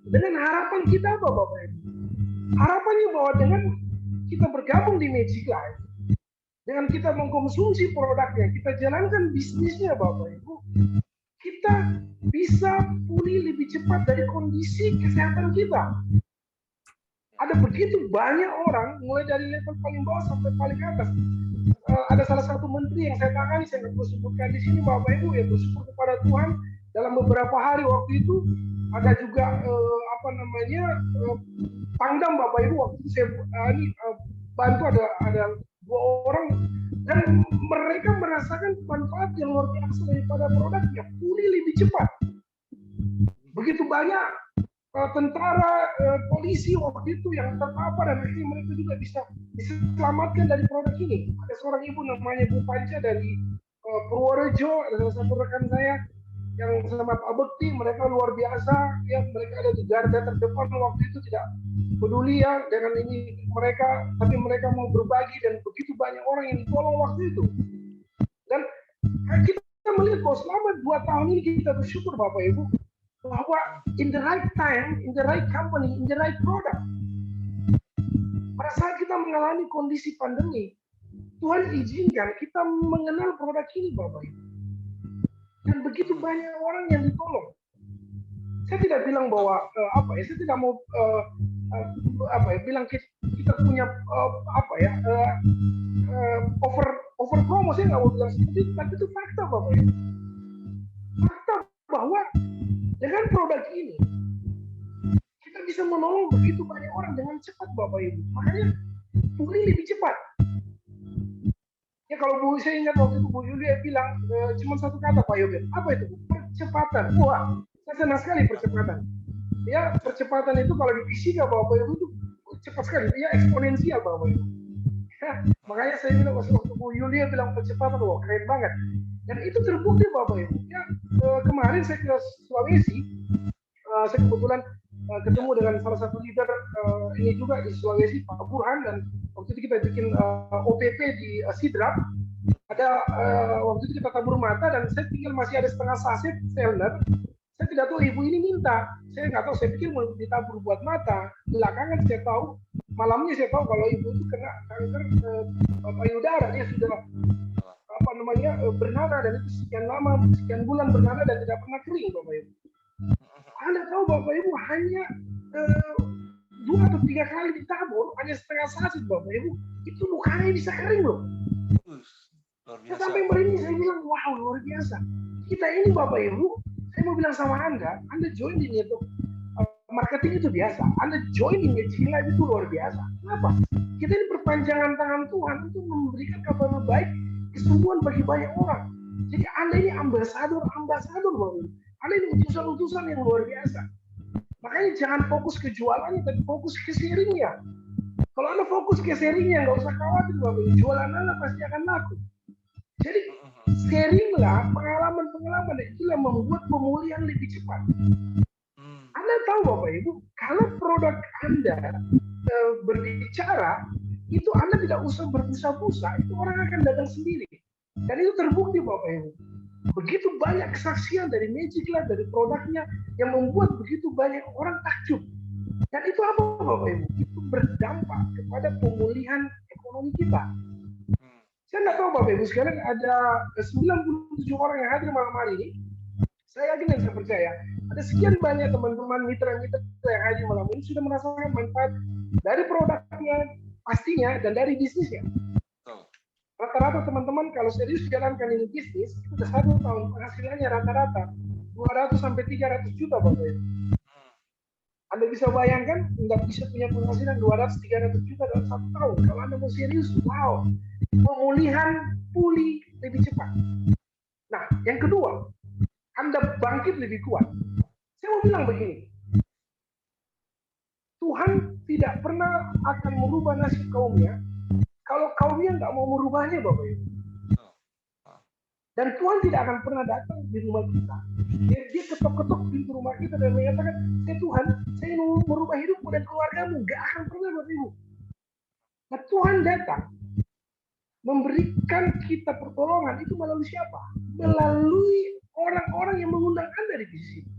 Dengan harapan kita apa, Bapak Ibu? Harapannya bahwa dengan kita bergabung di Magic Life, dengan kita mengkonsumsi produknya, kita jalankan bisnisnya, Bapak Ibu, kita bisa pulih lebih cepat dari kondisi kesehatan kita. Ada begitu banyak orang, mulai dari level paling bawah sampai paling atas. Ada salah satu menteri yang saya tangani, saya nggak perlu sebutkan di sini, Bapak Ibu, ya bersyukur kepada Tuhan dalam beberapa hari waktu itu ada juga Pangdam, Bapak Ibu, waktu itu saya bantu ada 2 orang dan mereka merasakan manfaat yang luar biasa daripada produknya, pulih lebih cepat. Begitu banyak tentara, polisi waktu itu yang terpapar dan akhirnya mereka juga bisa diselamatkan dari produk ini. Ada seorang ibu namanya Bu Panca dari Purworejo, ada salah satu rekan saya yang sama Pak Bekti, mereka luar biasa, ya mereka ada di garda terdepan waktu itu, tidak peduli ya dengan ini mereka, tapi mereka mau berbagi dan begitu banyak orang yang ditolong waktu itu. Dan kita melihat bahwa selama 2 tahun ini kita bersyukur, Bapak Ibu, bahwa in the right time, in the right company, in the right product. Pada saat kita mengalami kondisi pandemi, Tuhan izinkan kita mengenal produk ini, Bapak Ibu. Dan begitu banyak orang yang ditolong. Saya tidak bilang bahwa saya tidak mau bilang kita punya over promo, saya nggak mau bilang seperti itu, tapi itu fakta, Bapak Ibu. Fakta bahwa dengan produk ini kita bisa menolong begitu banyak orang dengan cepat, Bapak Ibu. Makanya pulih lebih cepat. Ya kalau saya ingat waktu itu Bu Yulia bilang cuma satu kata, Pak Yogen, apa itu? Percepatan. Wah, saya senang sekali percepatan. Ya, percepatan itu kalau di fisika, Bapak Ibu, itu cepat sekali, ya eksponensial, Bapak Ibu. Ya, makanya saya bilang waktu Bu Yulia bilang percepatan, wah keren banget. Dan itu terbukti, Bapak Ibu. Ya, kemarin saya ke Sulawesi, saya kebetulan ketemu dengan salah satu leader ini juga di Sulawesi, Pak Burhan, dan waktu itu kita bikin OPP di Sidrap. Ada waktu itu kita tabur mata dan saya tinggal masih ada setengah saset selner. Saya tidak tahu ibu ini minta, saya nggak tahu, saya pikir mau ditabur buat mata. Belakangan saya tahu, malamnya saya tahu kalau ibu itu kena kanker payudara, dia sudah bernanah, dan itu sekian lama, sekian bulan bernanah dan tidak pernah kering, Bapak Ibu. Anda tahu, Bapak Ibu, hanya 2 atau 3 kali ditabur, hanya setengah saset, Bapak Ibu, itu lukanya bisa kering loh. Sampai merinding, saya bilang, wow, luar biasa. Kita ini, Bapak Ibu, saya mau bilang sama Anda join di network marketing itu biasa, Anda join di Magic Life itu luar biasa. Kenapa? Kita ini perpanjangan tangan Tuhan untuk memberikan kabar baik, kesembuhan bagi banyak orang. Jadi Anda ini ambasador, Bapak Ibu. Anda ini utusan-utusan yang luar biasa. Makanya jangan fokus ke jualannya, tapi fokus ke sharingnya. Kalau Anda fokus ke sharingnya, nggak usah khawatir, Bapak Ibu. Jualan Anda pasti akan laku. Jadi sharinglah pengalaman-pengalaman, itulah membuat pemulihan lebih cepat. Anda tahu, Bapak Ibu, kalau produk Anda berbicara, itu Anda tidak usah berbusa-busa, itu orang akan datang sendiri. Dan itu terbukti, Bapak Ibu. Begitu banyak kesaksian dari Magic Life, dari produknya, yang membuat begitu banyak orang takjub. Dan itu apa, Bapak Ibu? Itu berdampak kepada pemulihan ekonomi kita. Saya nggak tahu, Bapak Ibu, sekarang ada 97 orang yang hadir malam hari ini. Saya yakin dan saya percaya, ada sekian banyak teman-teman mitra-mitra yang hadir malam ini sudah merasakan manfaat dari produknya, pastinya, dan dari bisnisnya. Rata-rata teman-teman kalau serius jalankan ini bisnis, itu sudah 1 tahun penghasilannya rata-rata 200 sampai 300 juta, Bapak Ibu. Anda bisa bayangkan, Anda bisa punya penghasilan 200-300 juta dalam 1 tahun. Kalau Anda mau serius, wow, pemulihan pulih lebih cepat. Nah, yang kedua, Anda bangkit lebih kuat. Saya mau bilang begini, Tuhan tidak pernah akan merubah nasib kaumnya kalau kaumnya nggak mau merubahnya, Bapak Ibu. Dan Tuhan tidak akan pernah datang di rumah kita. Dia ketok-ketok pintu rumah kita dan mengatakan, Tuhan, saya mau merubah hidupmu dan keluargamu. Nggak akan pernah, Bapak Ibu. Nah, Tuhan datang memberikan kita pertolongan itu melalui siapa? Melalui orang-orang yang mengundang Anda di sini.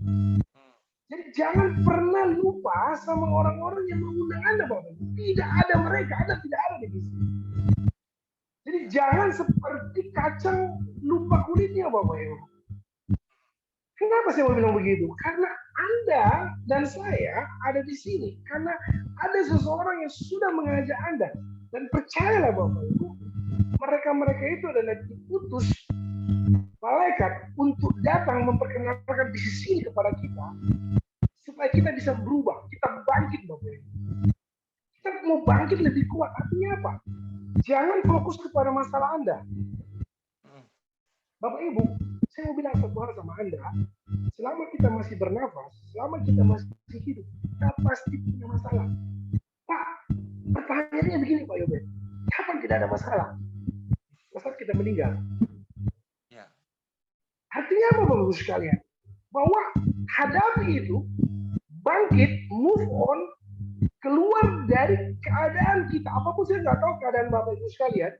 Jadi jangan pernah lupa sama orang-orang yang mengundang Anda, Bapak Ibu. Tidak ada mereka, Anda tidak ada di sini. Jadi jangan seperti kacang lupa kulitnya, Bapak Ibu. Kenapa saya mau bilang begitu? Karena Anda dan saya ada di sini. Karena ada seseorang yang sudah mengajak Anda. Dan percayalah Bapak Ibu, mereka-mereka itu adalah diutus malaikat untuk datang memperkenalkan bisnis ini kepada kita. Supaya kita bisa berubah, kita bangkit Bapak Ibu. Kita mau bangkit lebih kuat, artinya apa? Jangan fokus kepada masalah Anda. Bapak Ibu, saya mau bilang satu hal sama Anda, selama kita masih bernafas, selama kita masih hidup, kita pasti punya masalah. Pak, pertanyaannya begini Pak Yobet, kapan tidak ada masalah? Saat kita meninggal. Artinya apa Bapak Ibu sekalian? Bahwa hadapi itu, bangkit, move on, keluar dari keadaan kita. Apapun saya nggak tahu keadaan Bapak Ibu sekalian.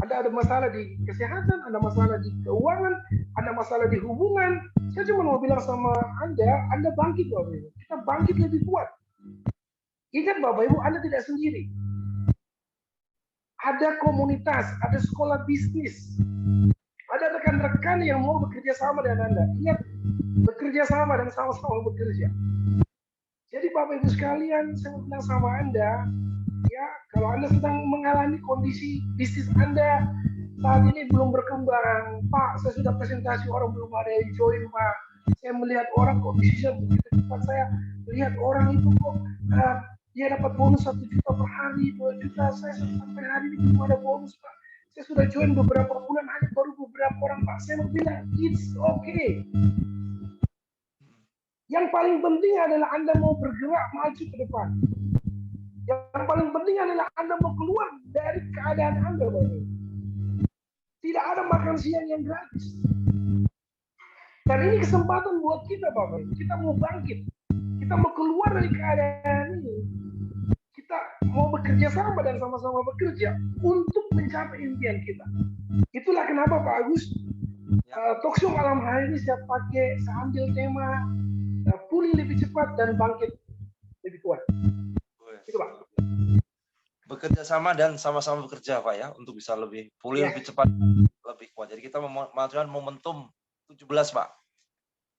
Ada masalah di kesehatan, ada masalah di keuangan, ada masalah di hubungan. Saya cuma mau bilang sama Anda bangkit Bapak Ibu. Kita bangkit lebih kuat. Ingat Bapak Ibu, Anda tidak sendiri. Ada komunitas, ada sekolah bisnis. Ada rekan-rekan yang mau bekerja sama dengan Anda. Ingat, bekerja sama dan sama-sama bekerja. Jadi Bapak Ibu sekalian, saya mau bilang sama Anda, ya, kalau Anda sedang mengalami kondisi bisnis Anda saat ini belum berkembang, Pak, saya sudah presentasi orang belum ada yang join, Pak. Saya melihat orang kok bisnisnya begitu cepat. Saya lihat orang itu kok dia dapat bonus 1 juta per hari, 2 juta. Saya sampai hari ini belum ada bonus, Pak. Saya sudah join beberapa bulan, hanya baru beberapa orang, Pak. Saya mau bilang, it's okay. Yang paling penting adalah Anda mau bergerak maju ke depan. Yang paling penting adalah Anda mau keluar dari keadaan Anda, Bapak. Tidak ada makan siang yang gratis. Dan ini kesempatan buat kita, Bapak. Kita mau bangkit. Kita mau keluar dari keadaan ini. Kita mau bekerja sama dan sama-sama bekerja untuk mencapai impian kita. Itulah kenapa Pak Agus, talkshow malam hari ini saya ambil tema pulih lebih cepat dan bangkit lebih kuat. Itu Pak. Bekerja sama dan sama-sama bekerja Pak ya, untuk bisa lebih pulih lebih cepat, lebih kuat. Jadi kita memanfaatkan momentum 17 Pak,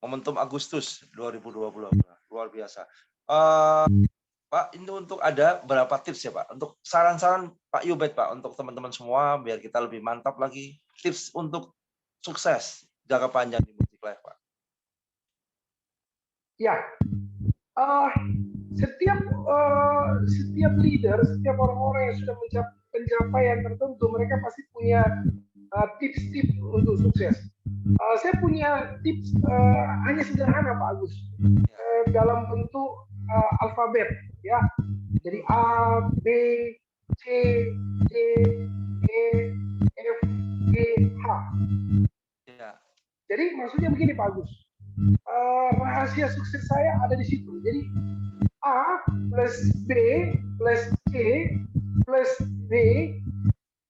momentum Agustus 2020, luar biasa. Pak, ini untuk ada berapa tips ya Pak, untuk saran-saran Pak Yobet Pak, untuk teman-teman semua biar kita lebih mantap lagi, tips untuk sukses jangka panjang di Music Life Pak. Ya, setiap leader, setiap orang-orang yang sudah mencapai pencapaian tertentu, mereka pasti punya tips-tips untuk sukses. Saya punya tips hanya sederhana Pak Agus, dalam bentuk alfabet, ya. Jadi A, B, C, D, E, F, G, H. Ya. Jadi maksudnya begini Pak Agus, rahasia sukses saya ada di situ. Jadi A plus B plus C plus D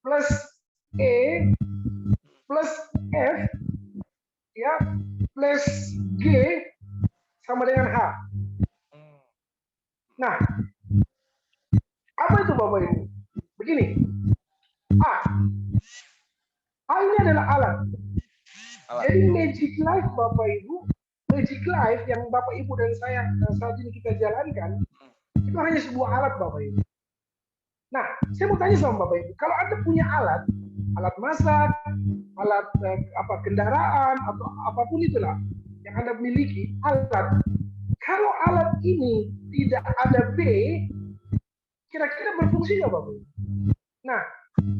plus E plus F, ya, plus G sama dengan H. Nah, apa itu Bapak Ibu? Begini, A ini adalah alat. Jadi Magic Life Bapak Ibu, Magic Life yang Bapak Ibu dan saya saat ini kita jalankan, itu hanya sebuah alat Bapak Ibu. Nah, saya mau tanya sama Bapak Ibu, kalau Anda punya alat masak, alat kendaraan atau apapun itulah yang Anda miliki, alat, Kalau alat ini tidak ada B, kira-kira berfungsi nggak Bapak Ibu? Nah,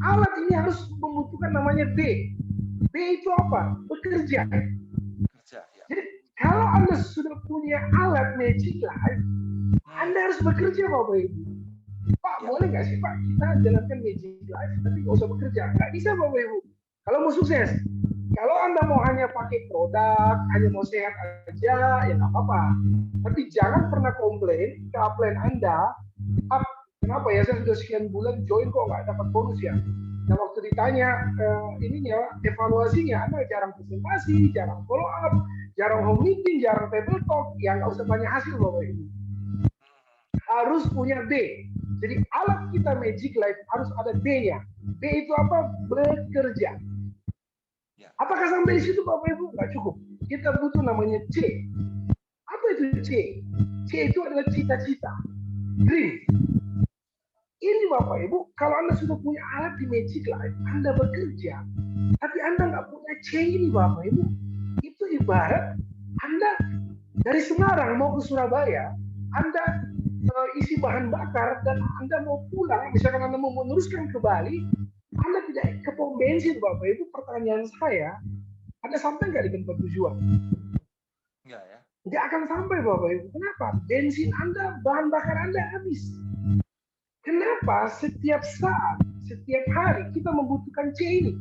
alat ini harus membutuhkan namanya B. B itu apa? Bekerja. Kerja, ya. Jadi kalau Anda sudah punya alat Magic Life, Anda harus bekerja Bapak Ibu. Pak, Ya. boleh nggak sih Pak kita jalankan Magic Life tapi nggak usah bekerja? Nggak bisa Bapak Ibu. Kalau mau sukses, kalau Anda mau hanya pakai produk, hanya mau sehat aja, ya nggak apa-apa. Tapi jangan pernah komplain ke upline Anda, kenapa ya saya sudah sekian bulan join kok nggak dapat bonus ya? Nah waktu ditanya ininya evaluasinya, Anda jarang presentasi, jarang follow up, jarang home meeting, jarang table talk, ya nggak usah banyak hasil Bapak Ibu. Harus punya B. Jadi alat kita Magic Life harus ada B-nya. B itu apa? Bekerja. Apakah sampai di situ Bapak Ibu? Nggak cukup. Kita butuh namanya C. Apa itu C? C itu adalah cita-cita. Dream. Ini Bapak Ibu, kalau Anda sudah punya alat di Magic Life, Anda bekerja, tapi Anda nggak punya C ini Bapak Ibu, itu ibarat Anda dari Semarang mau ke Surabaya, Anda isi bahan bakar dan Anda mau pulang, misalkan Anda mau meneruskan ke Bali, Anda tidak ke pom bensin Bapak Ibu. Pertanyaan saya, Anda sampai nggak di tempat tujuan? Enggak ya? Nggak akan sampai Bapak Ibu. Kenapa? Bensin Anda, bahan bakar Anda habis. Kenapa setiap saat, setiap hari kita membutuhkan C ini?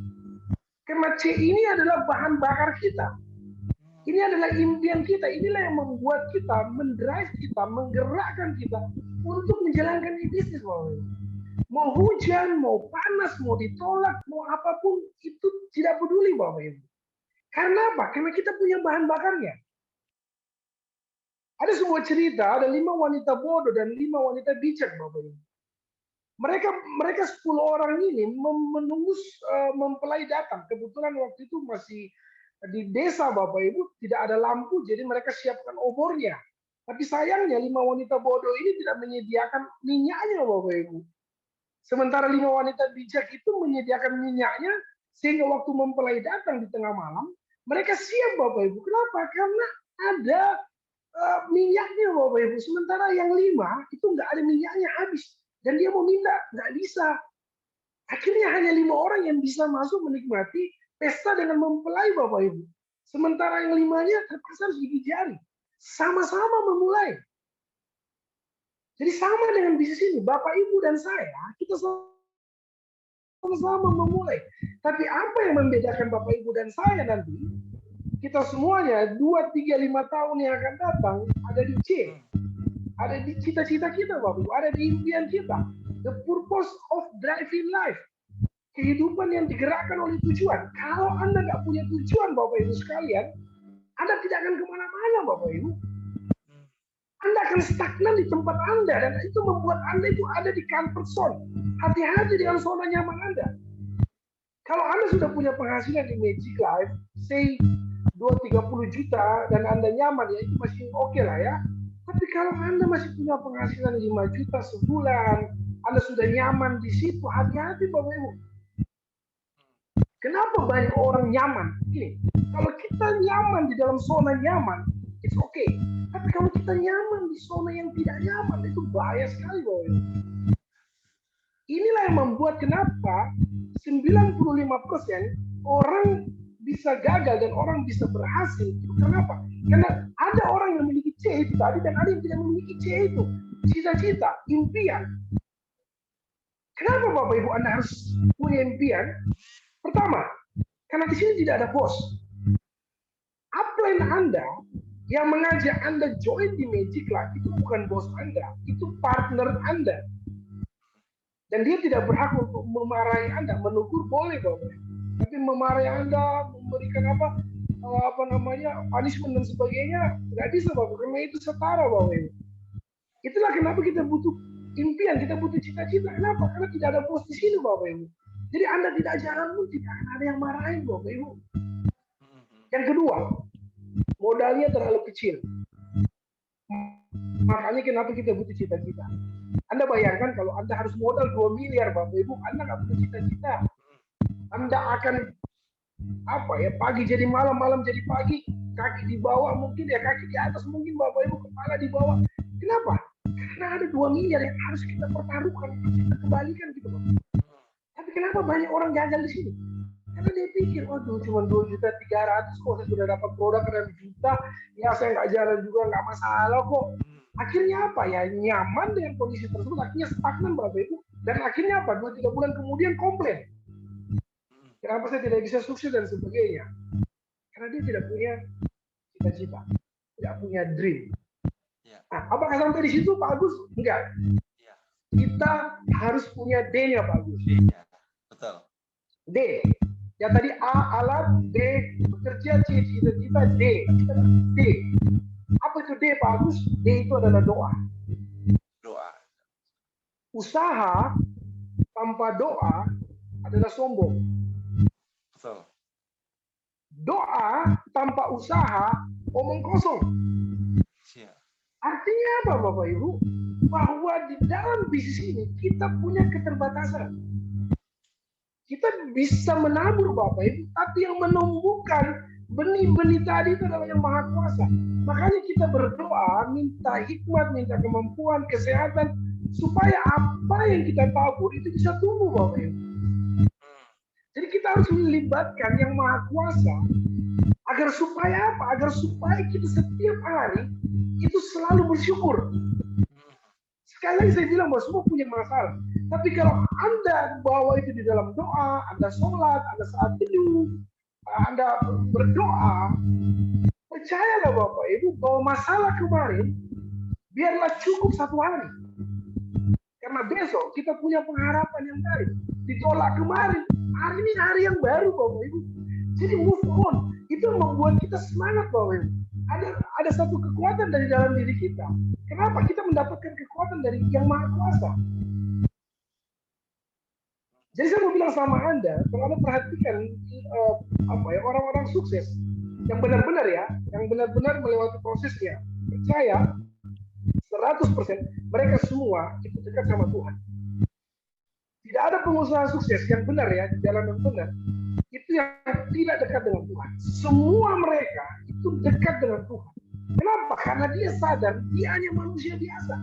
Karena C ini adalah bahan bakar kita. Ini adalah impian kita. Inilah yang membuat kita, mendrive kita, menggerakkan kita untuk menjalankan bisnis. Mau hujan, mau panas, mau ditolak, mau apapun, itu tidak peduli Bapak Ibu. Karena apa? Karena kita punya bahan bakarnya. Ada sebuah cerita, ada 5 wanita bodoh dan 5 wanita bijak Bapak Ibu. Mereka 10 orang ini menunggu mempelai datang. Kebetulan waktu itu masih di desa Bapak Ibu, tidak ada lampu, jadi mereka siapkan obornya. Tapi sayangnya 5 wanita bodoh ini tidak menyediakan minyaknya Bapak Ibu. Sementara 5 wanita bijak itu menyediakan minyaknya, sehingga waktu mempelai datang di tengah malam, mereka siap Bapak Ibu. Kenapa? Karena ada minyaknya Bapak Ibu. Sementara yang 5 itu nggak ada minyaknya, habis. Dan dia mau minta, nggak bisa. Akhirnya hanya 5 orang yang bisa masuk menikmati pesta dengan mempelai Bapak Ibu. Sementara yang 5-nya terpaksa harus gigi jari. Sama-sama memulai. Jadi sama dengan bisnis ini, Bapak Ibu dan saya, kita sama-sama memulai. Tapi apa yang membedakan Bapak Ibu dan saya nanti? Kita semuanya 2, 3, 5 tahun yang akan datang ada di C. Ada di cita-cita kita Bapak Ibu, ada di impian kita. The purpose of driving life. Kehidupan yang digerakkan oleh tujuan. Kalau Anda nggak punya tujuan Bapak Ibu sekalian, Anda tidak akan kemana-mana Bapak Ibu. Anda akan stagnan di tempat Anda dan itu membuat Anda itu ada di comfort zone. Hati-hati dengan zona nyaman Anda. Kalau Anda sudah punya penghasilan di Magic Life, say 2-30 juta dan Anda nyaman, ya itu masih oke lah ya. Tapi kalau Anda masih punya penghasilan 5 juta sebulan, Anda sudah nyaman di situ, hati-hati Bapak Ibu. Kenapa banyak orang nyaman? Ini, kalau kita nyaman di dalam zona nyaman, it's okay. Tapi kalau kita nyaman di zona yang tidak nyaman, itu bahaya sekali Bapak Ibu. Inilah yang membuat kenapa 95% orang bisa gagal dan orang bisa berhasil. Itu kenapa? Karena ada orang yang memiliki C itu tadi dan ada yang tidak memiliki C itu. Cita-cita, impian. Kenapa Bapak Ibu Anda harus punya impian? Pertama, karena di sini tidak ada bos. Upline Anda yang mengajak Anda join di Magic Life itu bukan bos Anda, itu partner Anda. Dan dia tidak berhak untuk memarahi Anda, menegur boleh Bapak. Tapi memarahi Anda, memberikan apa namanya, punishment dan sebagainya, nggak bisa Bapak, karena itu setara Bapak. Itulah kenapa kita butuh impian, kita butuh cita-cita. Kenapa? Karena tidak ada bos di sini Bapak Ibu. Jadi Anda tidak jalan pun tidak akan ada yang marahin Bapak Ibu. Yang kedua, modalnya terlalu kecil. Makanya kenapa kita butuh cita-cita. Anda bayangkan kalau Anda harus modal 2 miliar Bapak Ibu, Anda nggak punya cita-cita. Anda akan pagi jadi malam, malam jadi pagi. kaki di bawah mungkin ya, kaki di atas mungkin Bapak Ibu, kepala di bawah. Kenapa? Karena ada 2 miliar yang harus kita pertaruhkan, harus kita kembalikan gitu Pak. Tapi kenapa banyak orang gagal di sini? Karena dia pikir, waduh cuma 2.300.000 kok saya sudah dapat produk 6 juta, ya saya nggak jalan juga nggak masalah kok. Akhirnya apa ya, nyaman dengan kondisi tersebut, akhirnya stagnan Bapak Ibu. Dan akhirnya apa, 2-3 bulan kemudian komplain. Kenapa saya tidak bisa sukses dan sebagainya? Karena dia tidak punya cita-cita, tidak punya dream. Nah, apakah sampai di situ Pak Agus? Enggak. Kita harus punya D-nya Pak Agus. Betul. D. Ya tadi A alat, D bekerja, C cita-cita, D. D. Apa itu D Pak Agus? D itu adalah doa. Doa. Usaha tanpa doa adalah sombong. Betul. Doa tanpa usaha omong kosong. Artinya apa Bapak Ibu? Bahwa di dalam bisnis ini kita punya keterbatasan. Kita bisa menabur Bapak Ibu, tapi yang menumbuhkan benih-benih tadi itu adalah yang Maha Kuasa. Makanya kita berdoa, minta hikmat, minta kemampuan, kesehatan, supaya apa yang kita tabur itu bisa tumbuh Bapak Ibu. Jadi kita harus melibatkan yang Maha Kuasa agar supaya apa? Agar supaya kita setiap hari itu selalu bersyukur. Sekali lagi saya bilang bahwa semua punya masalah. Tapi kalau Anda bawa itu di dalam doa, Anda sholat, Anda saat teduh, Anda berdoa, percayalah Bapak Ibu bahwa masalah kemarin biarlah cukup 1 hari. Karena besok kita punya pengharapan yang baik. Ditolak kemarin, hari ini hari yang baru Bapak Ibu. Jadi move on, itu membuat kita semangat Bapak Ibu. Ada satu kekuatan dari dalam diri kita. Kenapa? Kita mendapatkan kekuatan dari yang Maha Kuasa. Jadi saya mau bilang sama Anda, kalau Anda perhatikan orang-orang sukses yang benar-benar ya, yang benar-benar melewati prosesnya, percaya 100% mereka semua itu dekat sama Tuhan. Tidak ada pengusaha sukses yang benar ya, di jalan yang benar, itu yang tidak dekat dengan Tuhan. Semua mereka itu dekat dengan Tuhan. Kenapa? Karena dia sadar dia hanya manusia biasa.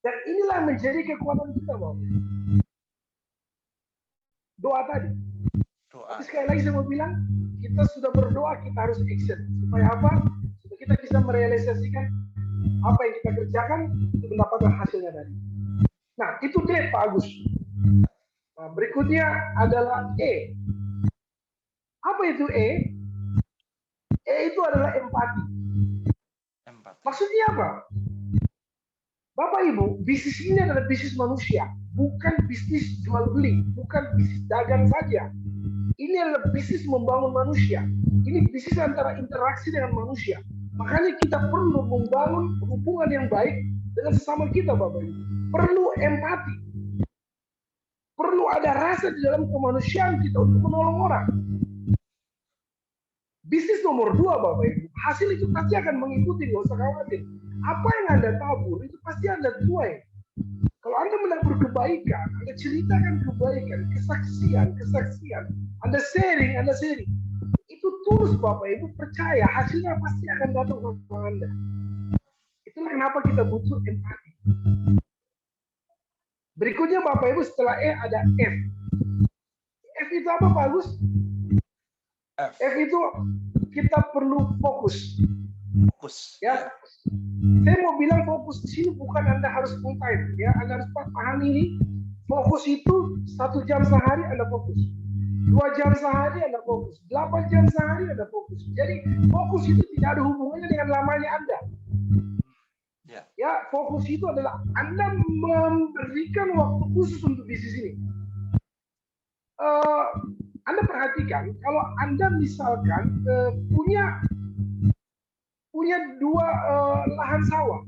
Dan inilah menjadi kekuatan kita, Bapak. Doa tadi. Tapi sekali lagi saya mau bilang, kita sudah berdoa, kita harus action. Supaya apa? Supaya kita bisa merealisasikan apa yang kita kerjakan untuk mendapatkan hasilnya tadi. Nah, itu D, Pak Agus. Nah, berikutnya adalah E. Apa itu E? E itu adalah empati. Maksudnya apa? Bapak Ibu, bisnis ini adalah bisnis manusia, bukan bisnis jual beli, bukan bisnis dagang saja. Ini adalah bisnis membangun manusia. Ini bisnis antara interaksi dengan manusia. Makanya kita perlu membangun hubungan yang baik dengan sesama kita, Bapak Ibu. Perlu empati. Perlu ada rasa di dalam kemanusiaan kita untuk menolong orang. Bisnis nomor 2, Bapak Ibu, hasil itu pasti akan mengikuti, nggak usah khawatir. Apa yang Anda tabur, itu pasti Anda tuai. Kalau Anda menabur kebaikan, Anda ceritakan kebaikan, kesaksian, Anda sharing. Itu tulus Bapak Ibu, percaya hasilnya pasti akan datang sama Anda. Itulah kenapa kita butuh empati. Berikutnya Bapak Ibu, setelah E ada F. F itu apa Pak Agus? F itu kita perlu fokus. Ya, saya mau bilang fokus di sini bukan Anda harus full time, ya. Anda harus pahami ini. Fokus itu 1 jam sehari Anda fokus, 2 jam sehari Anda fokus, 8 jam sehari Anda fokus. Jadi fokus itu tidak ada hubungannya dengan lamanya Anda. Ya, fokus itu adalah Anda memberikan waktu khusus untuk bisnis ini. Anda perhatikan, kalau Anda misalkan punya 2 lahan sawah,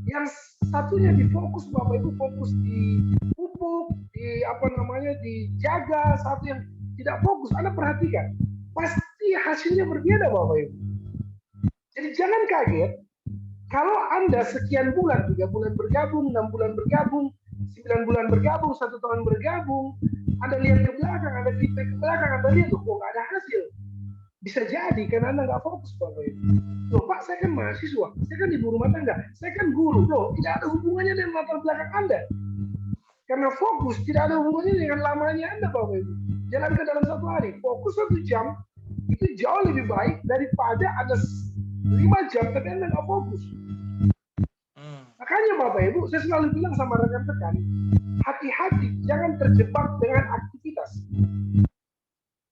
yang satunya difokus Bapak Ibu, fokus di pupuk, dijaga, satu yang tidak fokus. Anda perhatikan, pasti hasilnya berbeda Bapak Ibu. Jadi jangan kaget kalau Anda sekian bulan, 3 bulan bergabung, 6 bulan bergabung, 9 bulan bergabung, 1 tahun bergabung, Anda lihat ke belakang, Anda feedback ke belakang, Anda lihat kok nggak ada hasil. Bisa jadi karena Anda nggak fokus Bapak Ibu. Loh Pak, saya kan mahasiswa, saya kan ibu rumah tangga, saya kan guru. Loh, tidak ada hubungannya dengan latar belakang Anda. Karena fokus tidak ada hubungannya dengan lamanya Anda Bapak Ibu. Jalankan dalam 1 hari, fokus 1 jam, itu jauh lebih baik daripada ada 5 jam tapi Anda nggak fokus. Makanya Bapak Ibu, saya selalu bilang sama rekan-rekan, hati-hati, jangan terjebak dengan aktivitas.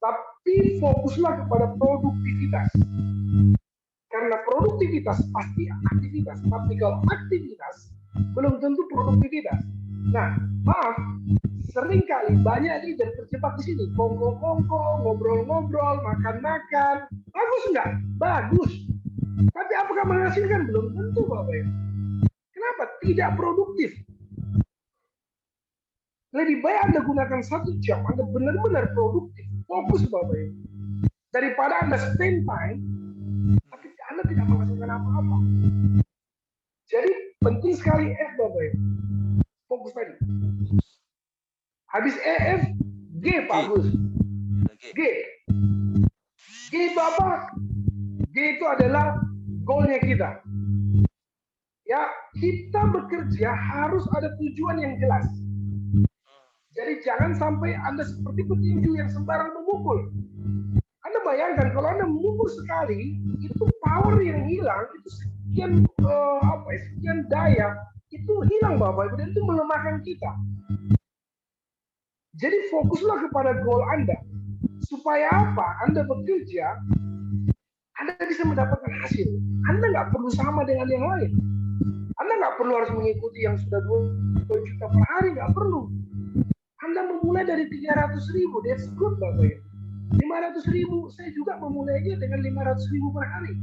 Tapi fokuslah kepada produktivitas. Karena produktivitas pasti aktivitas. Tapi kalau aktivitas, belum tentu produktivitas. Nah, maaf, seringkali banyak leader terjebak di sini. Kongko-kongko, ngobrol-ngobrol, makan-makan. Bagus nggak? Bagus. Tapi apakah menghasilkan? Belum tentu Bapak Ibu. Kenapa? Tidak produktif. Lebih baik Anda gunakan 1 jam, Anda benar-benar produktif, fokus Bapak Ibu. Daripada Anda spend time, tapi Anda tidak menghasilkan apa-apa. Jadi penting sekali F Bapak Ibu. Fokus tadi. Habis EF, G Pak Agus. G. G itu apa? G itu adalah goalnya kita. Ya, kita bekerja harus ada tujuan yang jelas. Jadi jangan sampai Anda seperti petinju yang sembarang memukul. Anda bayangkan kalau Anda memukul sekali, itu power yang hilang, itu sekian daya, itu hilang Bapak Ibu, dan itu melemahkan kita. Jadi fokuslah kepada goal Anda. Supaya apa? Anda bekerja, Anda bisa mendapatkan hasil. Anda nggak perlu sama dengan yang lain. Anda nggak perlu harus mengikuti yang sudah 2 juta per hari, nggak perlu. Anda memulai dari 300.000, that's good Bapak Ibu. 500.000, saya juga memulainya dengan 500.000 per hari.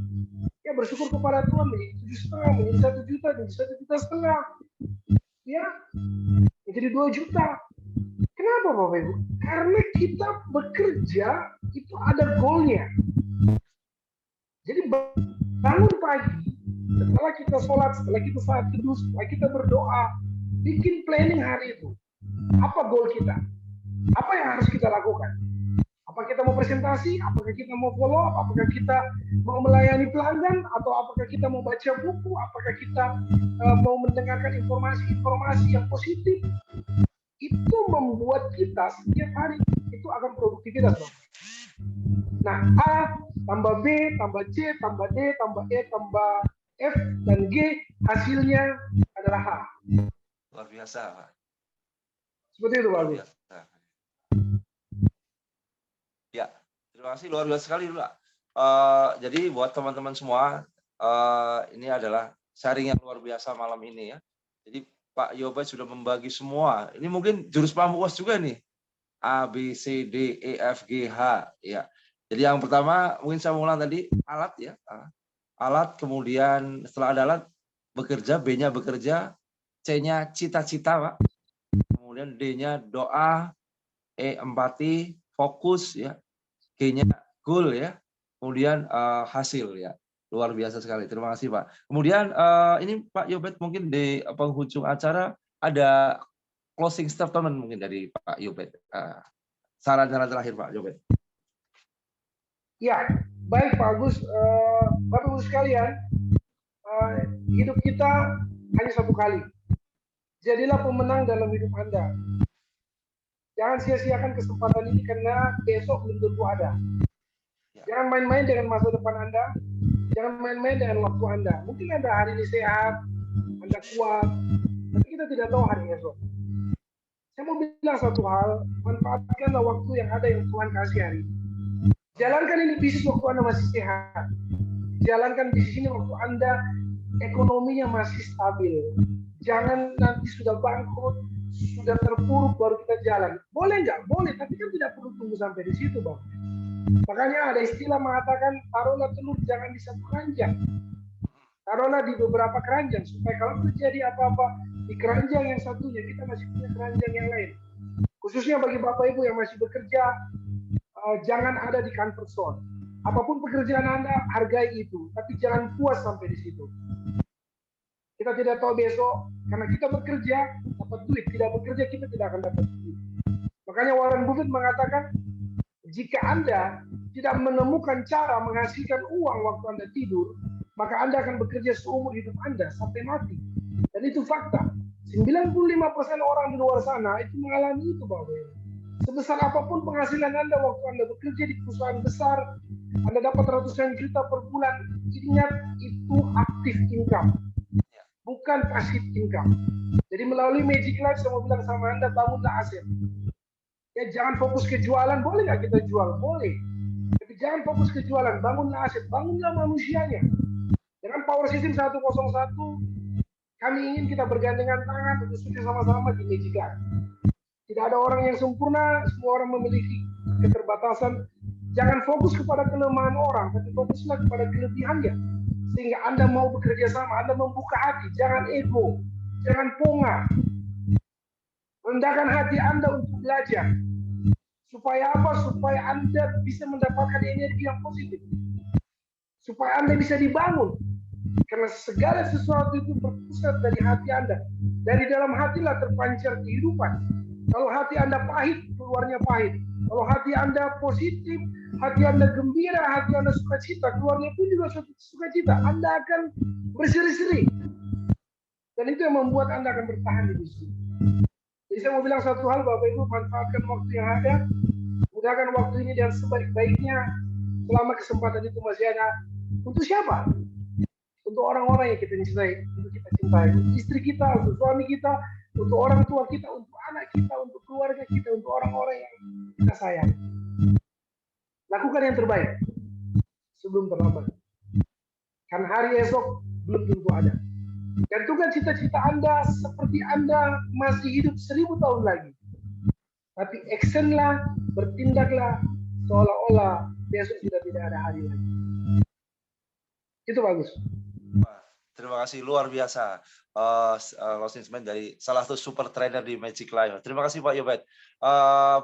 Ya bersyukur kepada Tuhan menjadi 7,5, menjadi 1 juta, menjadi 1,5 juta. Ya, menjadi 2 juta. Kenapa Bapak Ibu? Karena kita bekerja itu ada goalnya. Jadi bangun pagi, setelah kita sholat, setelah kita saat teduh, setelah kita berdoa, bikin planning hari itu. Apa goal kita? Apa yang harus kita lakukan? Apakah kita mau presentasi? Apakah kita mau follow up? Apakah kita mau melayani pelanggan? Atau apakah kita mau baca buku? Apakah kita mau mendengarkan informasi-informasi yang positif? Itu membuat kita setiap hari itu akan produktivitas. Nah, A tambah B, tambah C, tambah D, tambah E, tambah F, dan G, hasilnya adalah H. Luar biasa, Pak. Seperti itu, Pak. Ya, terima kasih, luar biasa sekali, Pak. Jadi buat teman-teman semua, ini adalah sharing yang luar biasa malam ini ya. Jadi Pak Yobet sudah membagi semua. Ini mungkin jurus pamungkas juga nih. A, B, C, D, E, F, G, H. Ya. Jadi yang pertama mungkin saya ulang tadi alat ya. Alat, kemudian setelah ada alat bekerja, B-nya bekerja, C-nya cita-cita, Pak. Kemudian D-nya doa, E empati, fokus ya. G-nya goal ya. Kemudian hasil ya. Luar biasa sekali. Terima kasih, Pak. Kemudian ini Pak Yobet mungkin di penghujung acara ada closing statement mungkin dari Pak Yobet. Saran-saran terakhir Pak Yobet. Ya, baik Pak Agus. Bapak Ibu sekalian, hidup kita hanya 1 kali. Jadilah pemenang dalam hidup Anda. Jangan sia-siakan kesempatan ini karena besok belum tentu ada. Jangan main-main dengan masa depan Anda. Jangan main-main dengan waktu Anda. Mungkin Anda hari ini sehat, Anda kuat, tapi kita tidak tahu hari esok. Saya mau bilang satu hal, manfaatkanlah waktu yang ada yang Tuhan kasih hari ini. Jalankan ini bisnis waktu Anda masih sehat. Jalankan bisnis ini waktu Anda ekonominya masih stabil. Jangan nanti sudah bangkrut, sudah terpuruk baru kita jalan. Boleh nggak? Boleh, tapi kan tidak perlu tunggu sampai di situ, Bang. Makanya ada istilah mengatakan taruhlah telur jangan di satu keranjang. Taruhlah di beberapa keranjang supaya kalau terjadi apa-apa di keranjang yang satunya kita masih punya keranjang yang lain. Khususnya bagi Bapak Ibu yang masih bekerja, jangan ada di comfort zone. Apapun pekerjaan Anda, hargai itu, tapi jangan puas sampai di situ. Kita tidak tahu besok, karena kita bekerja dapat duit, tidak bekerja kita tidak akan dapat duit. Makanya Warren Buffett mengatakan, jika Anda tidak menemukan cara menghasilkan uang waktu Anda tidur, maka Anda akan bekerja seumur hidup Anda sampai mati. Dan itu fakta. 95% orang di luar sana itu mengalami itu, Bapak Ibu. Sebesar apapun penghasilan Anda waktu Anda bekerja di perusahaan besar, Anda dapat ratusan juta per bulan, ingat itu aktif income, bukan passive income. Jadi melalui Magic Life saya mau bilang sama Anda, bangunlah aset. Ya jangan fokus ke jualan, boleh nggak kita jual? Boleh. Tapi jangan fokus ke jualan, bangunlah aset, bangunlah manusianya. Dengan Power System 101, kami ingin kita bergandengan tangan untuk sukses sama-sama di Magic Life. Tidak ada orang yang sempurna, semua orang memiliki keterbatasan. Jangan fokus kepada kelemahan orang, tapi fokuslah kepada kelebihannya. Sehingga Anda mau bekerja sama, Anda membuka hati, jangan ego, jangan ponga. Rendahkan hati Anda untuk belajar. Supaya apa? Supaya Anda bisa mendapatkan energi yang positif. Supaya Anda bisa dibangun. Karena segala sesuatu itu berpusat dari hati Anda. Dari dalam hatilah terpancar kehidupan. Kalau hati Anda pahit, keluarnya pahit. Kalau hati Anda positif, hati Anda gembira, hati Anda sukacita, keluarnya pun juga sukacita. Anda akan berseri-seri. Dan itu yang membuat Anda akan bertahan di sini. Jadi saya mau bilang satu hal, Bapak Ibu, manfaatkan waktu yang ada. Gunakan waktu ini dengan sebaik-baiknya. Selama kesempatan itu masih ada. Untuk siapa? Untuk orang-orang yang kita cintai, untuk kita cintai, untuk istri kita, untuk suami kita, untuk orang tua kita, untuk anak kita, untuk keluarga kita, untuk orang-orang yang kita sayang. Lakukan yang terbaik sebelum terlambat. Karena hari esok belum tentu ada. Gantungkan cita-cita Anda seperti Anda masih hidup 1000 tahun lagi. Tapi actionlah, bertindaklah seolah-olah besok sudah tidak ada hari lagi. Itu bagus. Terima kasih, luar biasa. Closing statement dari salah satu super trainer di Magic Life. Terima kasih Pak Yobet.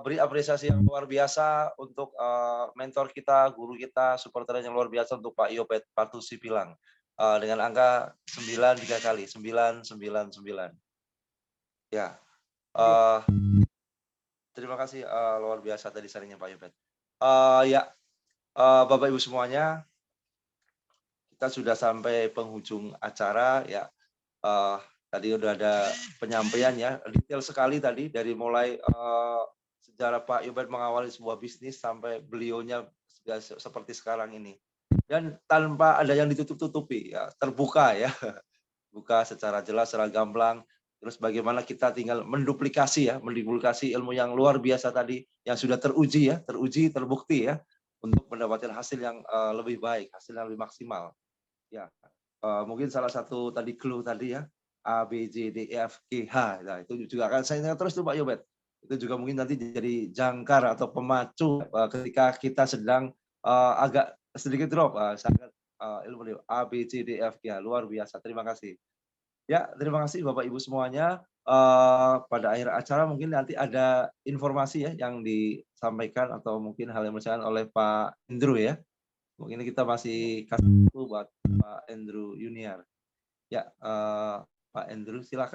Beri apresiasi yang luar biasa untuk mentor kita, guru kita, super trainer yang luar biasa untuk Pak Yobet Partusi Pilang. Dengan angka 9 3 kali, 999. Ya. Terima kasih, luar biasa tadi sharingnya Pak Yobet. Ya, Bapak Ibu semuanya, kita sudah sampai penghujung acara ya. Tadi udah ada penyampaian ya, detail sekali tadi dari mulai sejarah Pak Yobet mengawali sebuah bisnis sampai beliaunya seperti sekarang ini. Dan tanpa ada yang ditutup-tutupi ya, terbuka ya. Buka secara jelas, secara gamblang. Terus bagaimana kita tinggal menduplikasi ilmu yang luar biasa tadi yang sudah teruji, terbukti ya, untuk mendapatkan hasil yang lebih baik, hasil yang lebih maksimal. Ya, mungkin salah satu tadi clue tadi ya, A, B, C, D, E, F, G, H. Nah, itu juga akan saya ingat terus tuh Pak Yobet. Itu juga mungkin nanti jadi jangkar atau pemacu ketika kita sedang agak sedikit drop. Sangat ilmu A, B, C, D, E, F, G, H. Luar biasa. Terima kasih. Ya, terima kasih Bapak Ibu semuanya. Pada akhir acara mungkin nanti ada informasi ya yang disampaikan atau mungkin hal yang disampaikan oleh Pak Andrew ya. Mungkin kita masih kasih waktu buat Pak Andrew Junior. Ya, Pak Andrew silakan.